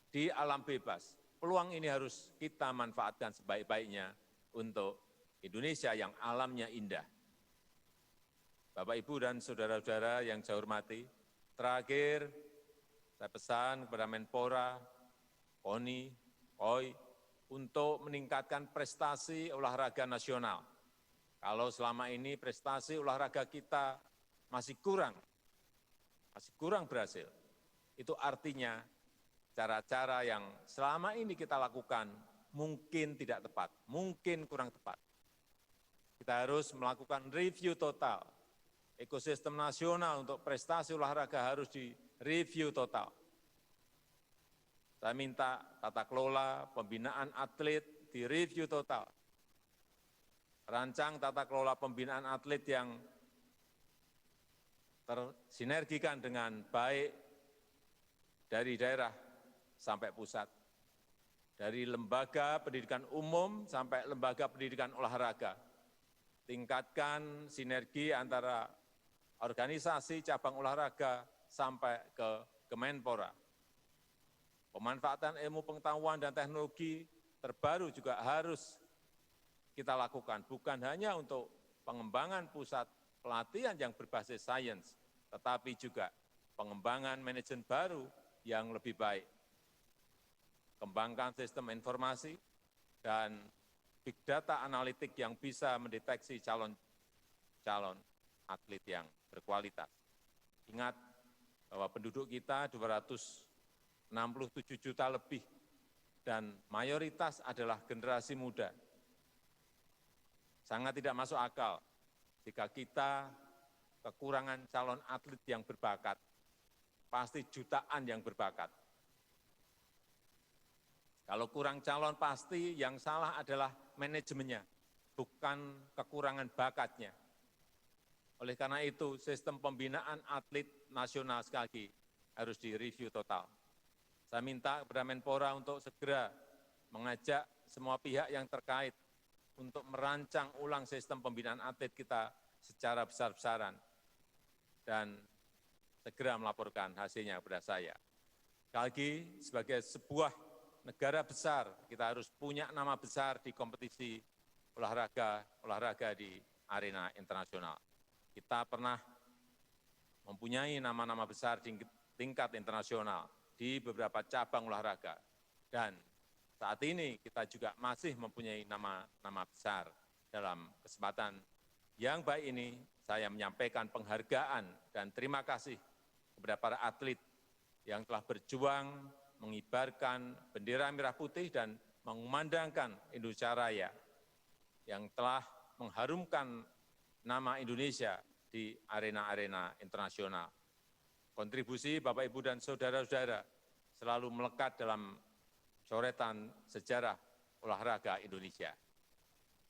di alam bebas. Peluang ini harus kita manfaatkan sebaik-baiknya untuk Indonesia yang alamnya indah. Bapak, Ibu, dan saudara-saudara yang saya hormati, terakhir saya pesan kepada Menpora, PONI, POI, untuk meningkatkan prestasi olahraga nasional. Kalau selama ini prestasi olahraga kita masih kurang berhasil, itu artinya cara-cara yang selama ini kita lakukan mungkin tidak tepat, mungkin kurang tepat. Kita harus melakukan review total. Ekosistem nasional untuk prestasi olahraga harus direview total. Saya minta tata kelola pembinaan atlet direview total. Rancang tata kelola pembinaan atlet yang tersinergikan dengan baik dari daerah sampai pusat, dari lembaga pendidikan umum sampai lembaga pendidikan olahraga. Tingkatkan sinergi antara organisasi cabang olahraga sampai ke Kemenpora. Pemanfaatan ilmu pengetahuan dan teknologi terbaru juga harus kita lakukan, bukan hanya untuk pengembangan pusat pelatihan yang berbasis sains, tetapi juga pengembangan manajemen baru yang lebih baik. Kembangkan sistem informasi dan big data analitik yang bisa mendeteksi calon atlet yang berkualitas. Ingat bahwa penduduk kita 267 juta lebih dan mayoritas adalah generasi muda. Sangat tidak masuk akal jika kita kekurangan calon atlet yang berbakat, pasti jutaan yang berbakat. Kalau kurang calon pasti yang salah adalah manajemennya, bukan kekurangan bakatnya. Oleh karena itu, sistem pembinaan atlet nasional sekali lagi harus direview total. Saya minta kepada Menpora untuk segera mengajak semua pihak yang terkait untuk merancang ulang sistem pembinaan atlet kita secara besar-besaran dan segera melaporkan hasilnya kepada saya. Sekali lagi, sebagai sebuah negara besar, kita harus punya nama besar di kompetisi olahraga di arena internasional. Kita pernah mempunyai nama-nama besar di tingkat internasional di beberapa cabang olahraga. Dan saat ini kita juga masih mempunyai nama-nama besar. Dalam kesempatan yang baik ini, saya menyampaikan penghargaan dan terima kasih kepada para atlet yang telah berjuang mengibarkan bendera merah putih dan mengumandangkan Indonesia Raya yang telah mengharumkan nama Indonesia di arena-arena internasional. Kontribusi Bapak, Ibu, dan saudara-saudara selalu melekat dalam coretan sejarah olahraga Indonesia.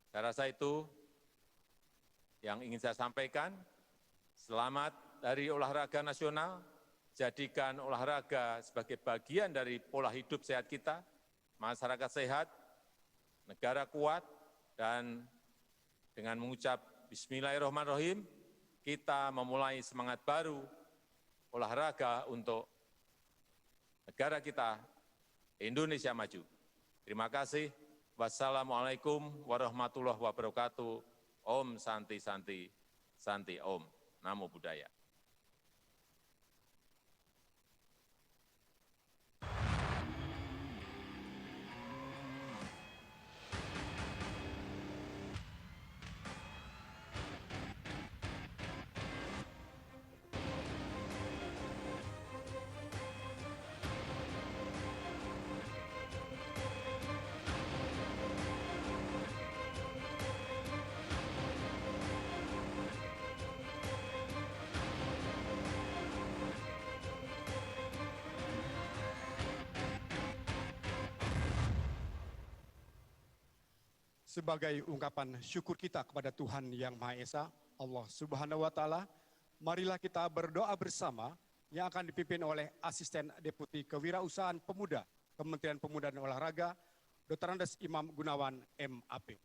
Saya rasa itu yang ingin saya sampaikan. Selamat Hari Olahraga Nasional, jadikan olahraga sebagai bagian dari pola hidup sehat kita, masyarakat sehat, negara kuat, dan dengan mengucap Bismillahirrahmanirrahim, kita memulai semangat baru olahraga untuk negara kita, Indonesia maju. Terima kasih. Wassalamualaikum warahmatullahi wabarakatuh. Om Santi Santi Santi Om. Namo Buddhaya. Sebagai ungkapan syukur kita kepada Tuhan Yang Maha Esa, Allah Subhanahu wa Ta'ala, marilah kita berdoa bersama yang akan dipimpin oleh Asisten Deputi Kewirausahaan Pemuda Kementerian Pemuda dan Olahraga, Dr. Andes Imam Gunawan, MAP.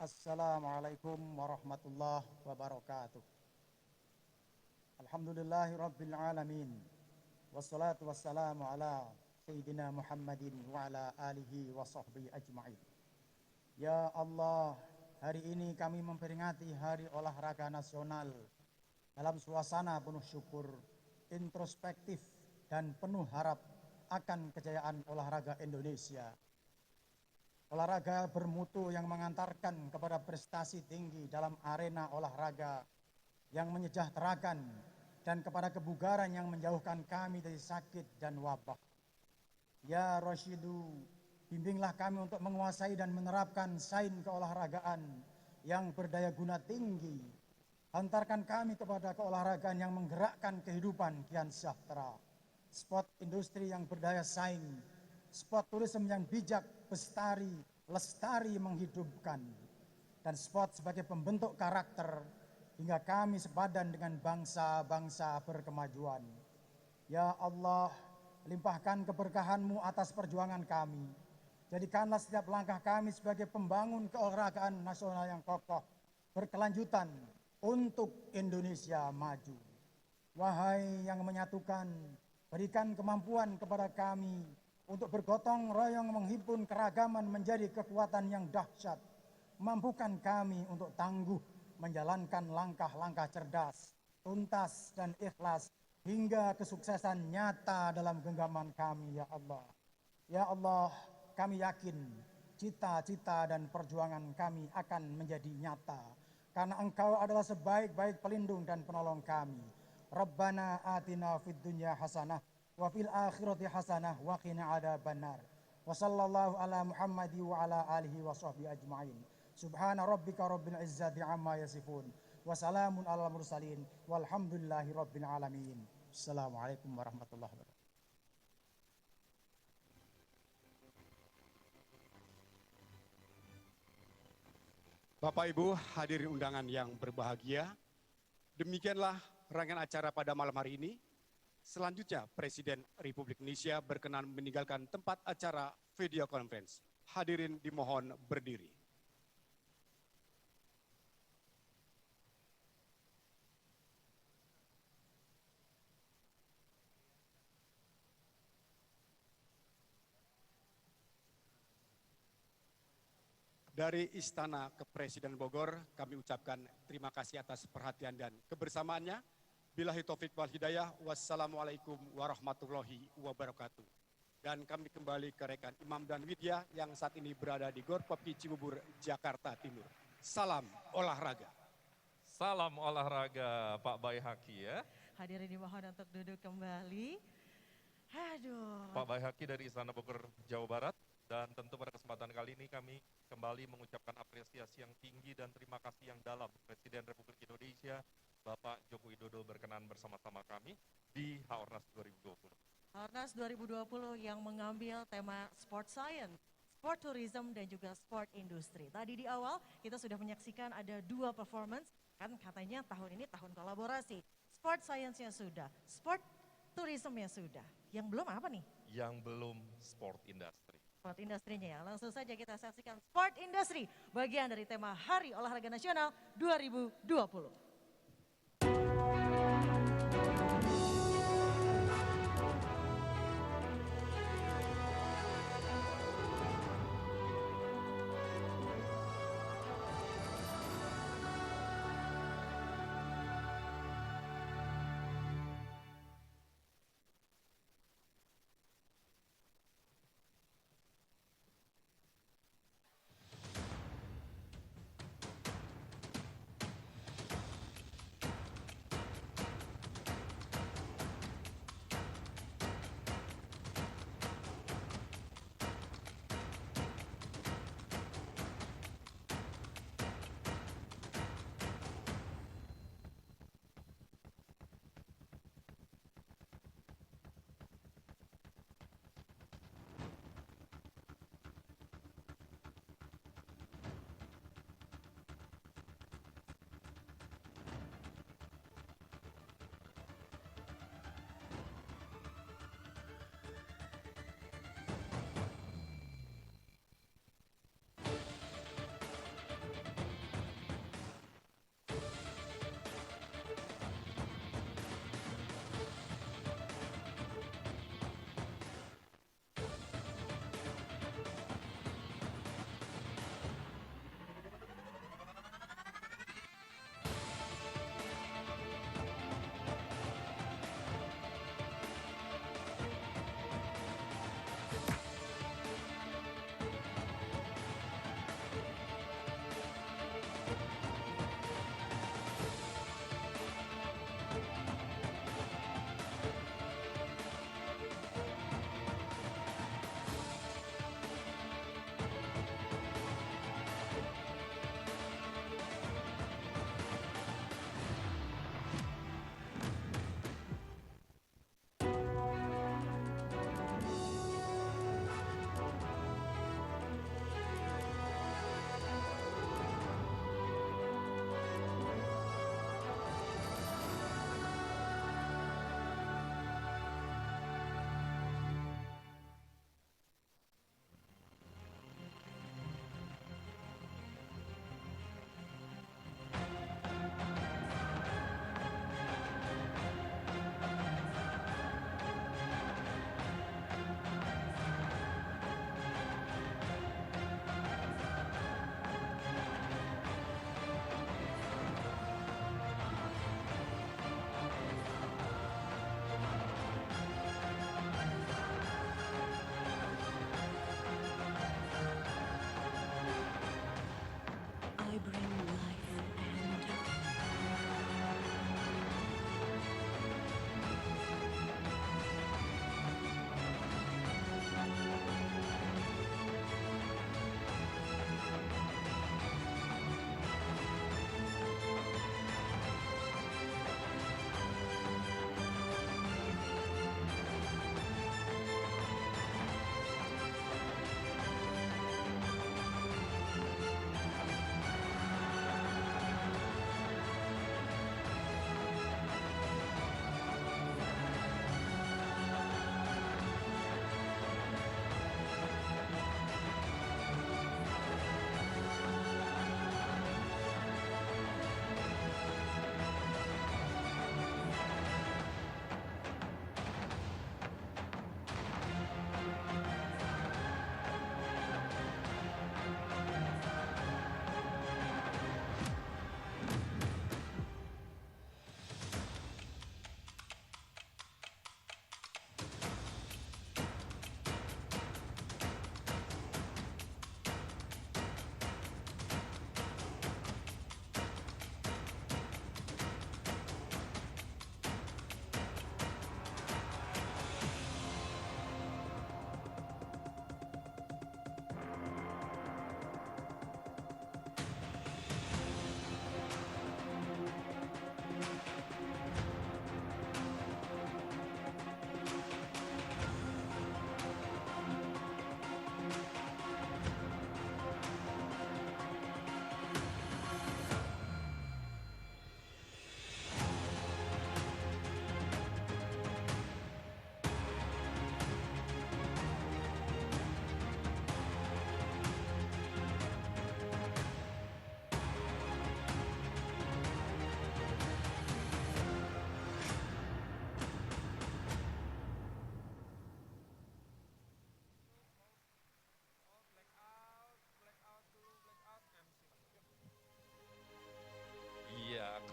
Assalamualaikum warahmatullahi wabarakatuh. Alhamdulillahi rabbil alamin. Wassalatu wassalamu ala Sayyidina Muhammadin wa ala alihi wa sahbihi ajma'in. Ya Allah, hari ini kami memperingati Hari Olahraga Nasional dalam suasana penuh syukur, introspektif, dan penuh harap akan kejayaan olahraga Indonesia. Olahraga bermutu yang mengantarkan kepada prestasi tinggi dalam arena olahraga yang menyejahterakan dan kepada kebugaran yang menjauhkan kami dari sakit dan wabah. Ya Rasyidu, bimbinglah kami untuk menguasai dan menerapkan sains keolahragaan yang berdaya guna tinggi. Hantarkan kami kepada keolahragaan yang menggerakkan kehidupan kian sejahtera. Sport industri yang berdaya saing, sport tourism yang bijak, bestari, lestari menghidupkan, dan sport sebagai pembentuk karakter hingga kami sepadan dengan bangsa-bangsa berkemajuan. Ya Allah, limpahkan keberkahan-Mu atas perjuangan kami. Jadikanlah setiap langkah kami sebagai pembangun keolahragaan nasional yang kokoh, berkelanjutan untuk Indonesia maju. Wahai yang menyatukan, berikan kemampuan kepada kami untuk bergotong royong menghimpun keragaman menjadi kekuatan yang dahsyat. Mampukan kami untuk tangguh menjalankan langkah-langkah cerdas, tuntas dan ikhlas hingga kesuksesan nyata dalam genggaman kami, ya Allah. Ya Allah, kami yakin cita-cita dan perjuangan kami akan menjadi nyata karena Engkau adalah sebaik-baik pelindung dan penolong kami. Rabbana atina fid dunya hasanah wa fil akhirati hasanah wa qina adzabannar. Wa sallallahu ala Muhammadi wa ala alihi wa sahbihi ajma'in. Subhana rabbika rabbil izzati amma yasifun. Wa salamun alal mursalin walhamdulillahi rabbil alamin. Assalamualaikum warahmatullahi wabarakatuh. Bapak Ibu hadirin undangan yang berbahagia, demikianlah rangkaian acara pada malam hari ini. Selanjutnya Presiden Republik Indonesia berkenan meninggalkan tempat acara video conference. Hadirin dimohon berdiri. Dari Istana Kepresiden Bogor, kami ucapkan terima kasih atas perhatian dan kebersamaannya. Billahi taufik wal hidayah. Wassalamualaikum warahmatullahi wabarakatuh. Dan kami kembali ke rekan Imam dan Widya yang saat ini berada di Gor Popki Cibubur, Jakarta Timur. Salam olahraga. Salam olahraga Pak Baihaqi ya. Hadirin dimohon untuk duduk kembali. Aduh. Pak Baihaqi dari Istana Bogor, Jawa Barat. Dan tentu pada kesempatan kali ini kami kembali mengucapkan apresiasi yang tinggi dan terima kasih yang dalam Presiden Republik Indonesia Bapak Joko Widodo berkenan bersama-sama kami di Haornas 2020. Haornas 2020 yang mengambil tema Sport Science, Sport Tourism dan juga Sport Industry. Tadi di awal kita sudah menyaksikan ada 2 performance, kan katanya tahun ini tahun kolaborasi. Sport Science-nya sudah, Sport Tourism-nya sudah. Yang belum apa nih? Yang belum Sport Industry. Sport Industry-nya ya. Langsung saja kita saksikan Sport Industry, bagian dari tema Hari Olahraga Nasional 2020.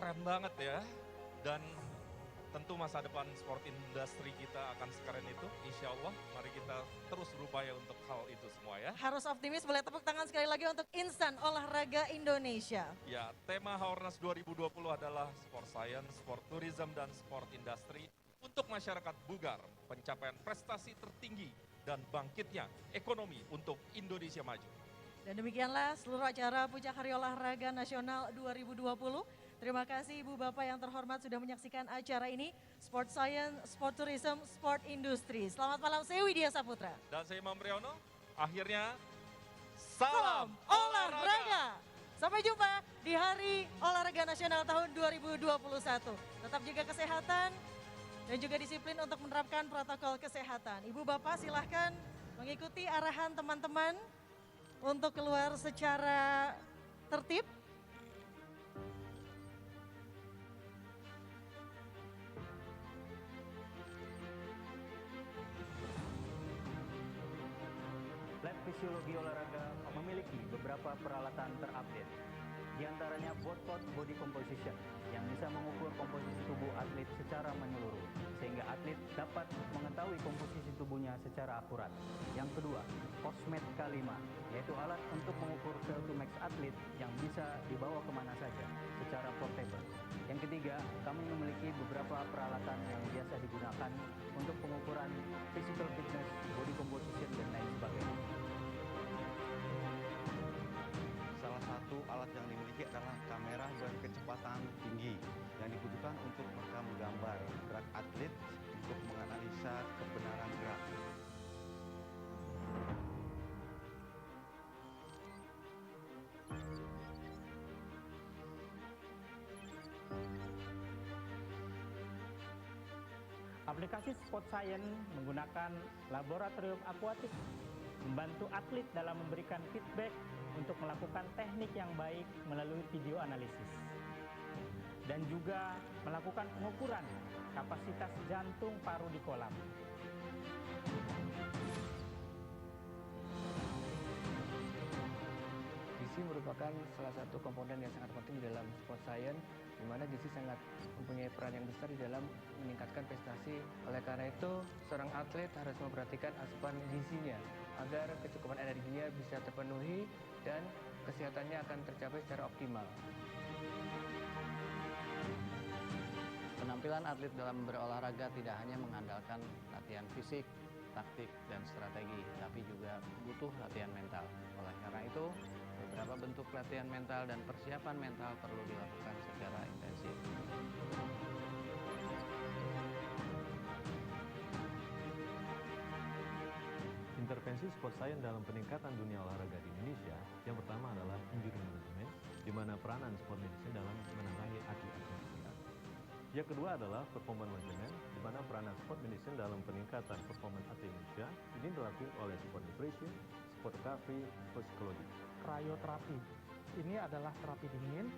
keren banget ya. Dan tentu masa depan sport industri kita akan sekeren itu, insya Allah. Mari kita terus berupaya untuk hal itu semua ya. Harus optimis, boleh tepuk tangan sekali lagi untuk Instan Olahraga Indonesia. Ya, tema Haornas 2020 adalah sport science, sport tourism, dan sport industry untuk masyarakat bugar, pencapaian prestasi tertinggi, dan bangkitnya ekonomi untuk Indonesia maju. Dan demikianlah seluruh acara Puncak Hari Olahraga Nasional 2020. Terima kasih Ibu Bapak yang terhormat sudah menyaksikan acara ini. Sport Science, Sport Tourism, Sport Industry. Selamat malam, saya Widya Saputra. Dan saya Imam Priyono, akhirnya salam olahraga. Sampai jumpa di Hari Olahraga Nasional tahun 2021. Tetap jaga kesehatan dan juga disiplin untuk menerapkan protokol kesehatan. Ibu Bapak silahkan mengikuti arahan teman-teman untuk keluar secara tertib. Lab Fisiologi Olahraga memiliki beberapa peralatan terupdate. Di antaranya botpot body composition yang bisa mengukur komposisi tubuh atlet secara menyeluruh, sehingga atlet dapat mengetahui komposisi tubuhnya secara akurat. Yang kedua, Cosmet K5, yaitu alat untuk mengukur sel to max atlet yang bisa dibawa kemana saja secara portable. Yang ketiga, kami memiliki beberapa peralatan yang biasa digunakan untuk pengukuran physical fitness, body composition, dan lain sebagainya. Salah satu alat yang dimiliki adalah kamera berkecepatan tinggi yang dibutuhkan untuk merekam gambar gerak atlet untuk menganalisa kebenaran gerak. Aplikasi Sport Science menggunakan laboratorium akuatik, membantu atlet dalam memberikan feedback untuk melakukan teknik yang baik melalui video analisis. Dan juga melakukan pengukuran kapasitas jantung paru di kolam. Gizi merupakan salah satu komponen yang sangat penting dalam sport science, di mana gizi sangat mempunyai peran yang besar di dalam meningkatkan prestasi. Oleh karena itu, seorang atlet harus memperhatikan asupan gizinya agar kecukupan energinya bisa terpenuhi dan kesehatannya akan tercapai secara optimal. Penampilan atlet dalam berolahraga tidak hanya mengandalkan latihan fisik, taktik, dan strategi, tapi juga butuh latihan mental. Oleh karena itu, beberapa bentuk latihan mental dan persiapan mental perlu dilakukan secara intensif. Intervensi sport science dalam peningkatan dunia olahraga di Indonesia, yang pertama adalah injury management, di mana peranan sport medicine dalam menangani atlet-atlet cedera. Yang kedua adalah performance management, di mana peranan sport medicine dalam peningkatan performance atlet Indonesia ini dilakukan oleh sport nutrition, sport recovery, sport psikologi. Cryoterapi ini adalah terapi dingin.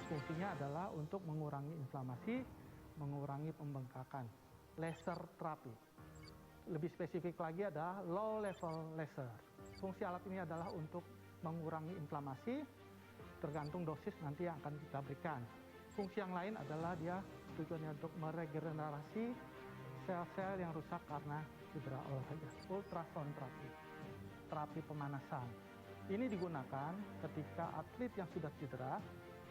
Fungsinya adalah untuk mengurangi inflamasi, mengurangi pembengkakan. Laser terapi. Lebih spesifik lagi adalah low level laser. Fungsi alat ini adalah untuk mengurangi inflamasi, tergantung dosis nanti yang akan kita berikan. Fungsi yang lain adalah dia tujuannya untuk meregenerasi sel-sel yang rusak karena cedera olahraga. Ultrasound terapi, terapi pemanasan. Ini digunakan ketika atlet yang sudah cedera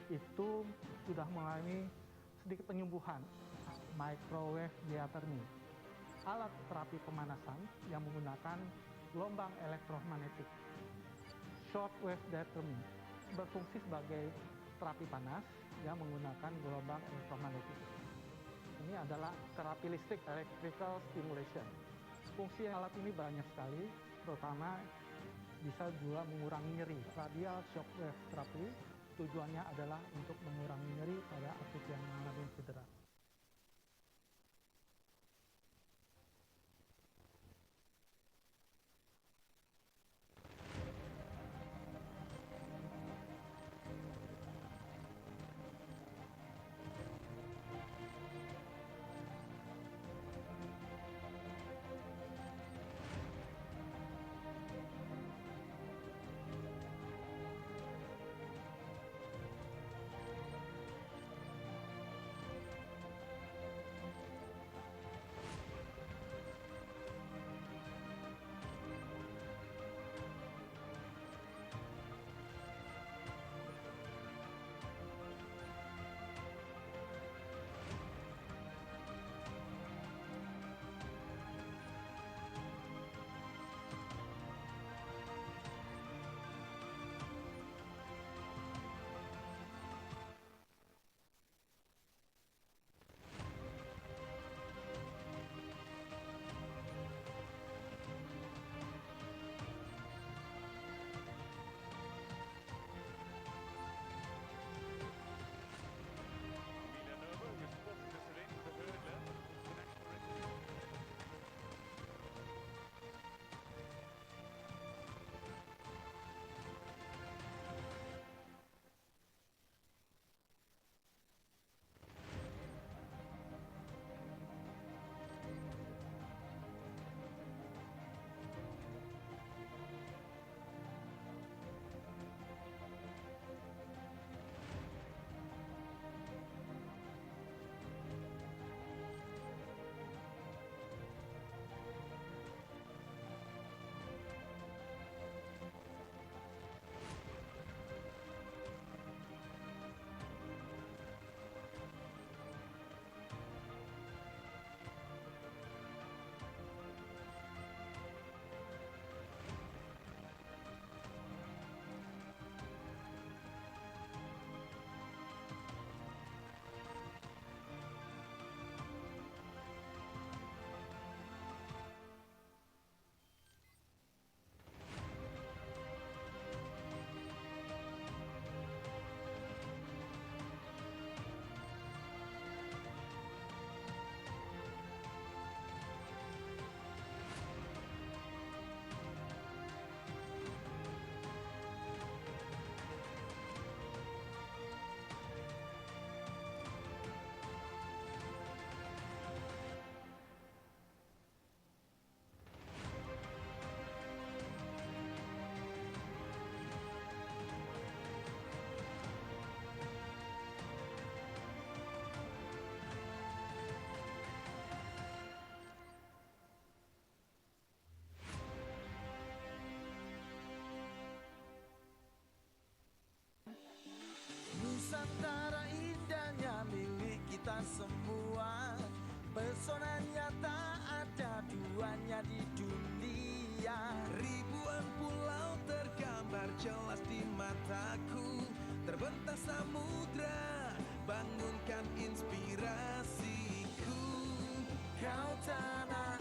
itu sudah mengalami sedikit penyembuhan, microwave diathermy. Alat terapi pemanasan yang menggunakan gelombang elektromagnetik. Shortwave diathermy berfungsi sebagai terapi panas yang menggunakan gelombang elektromagnetik. Ini adalah terapi listrik, electrical stimulation. Fungsi alat ini banyak sekali, terutama bisa juga mengurangi nyeri. Radial shockwave therapy tujuannya adalah untuk mengurangi nyeri pada atlet yang mengalami cedera. mataku, terbentang samudra, bangunkan inspirasiku. Kau tanah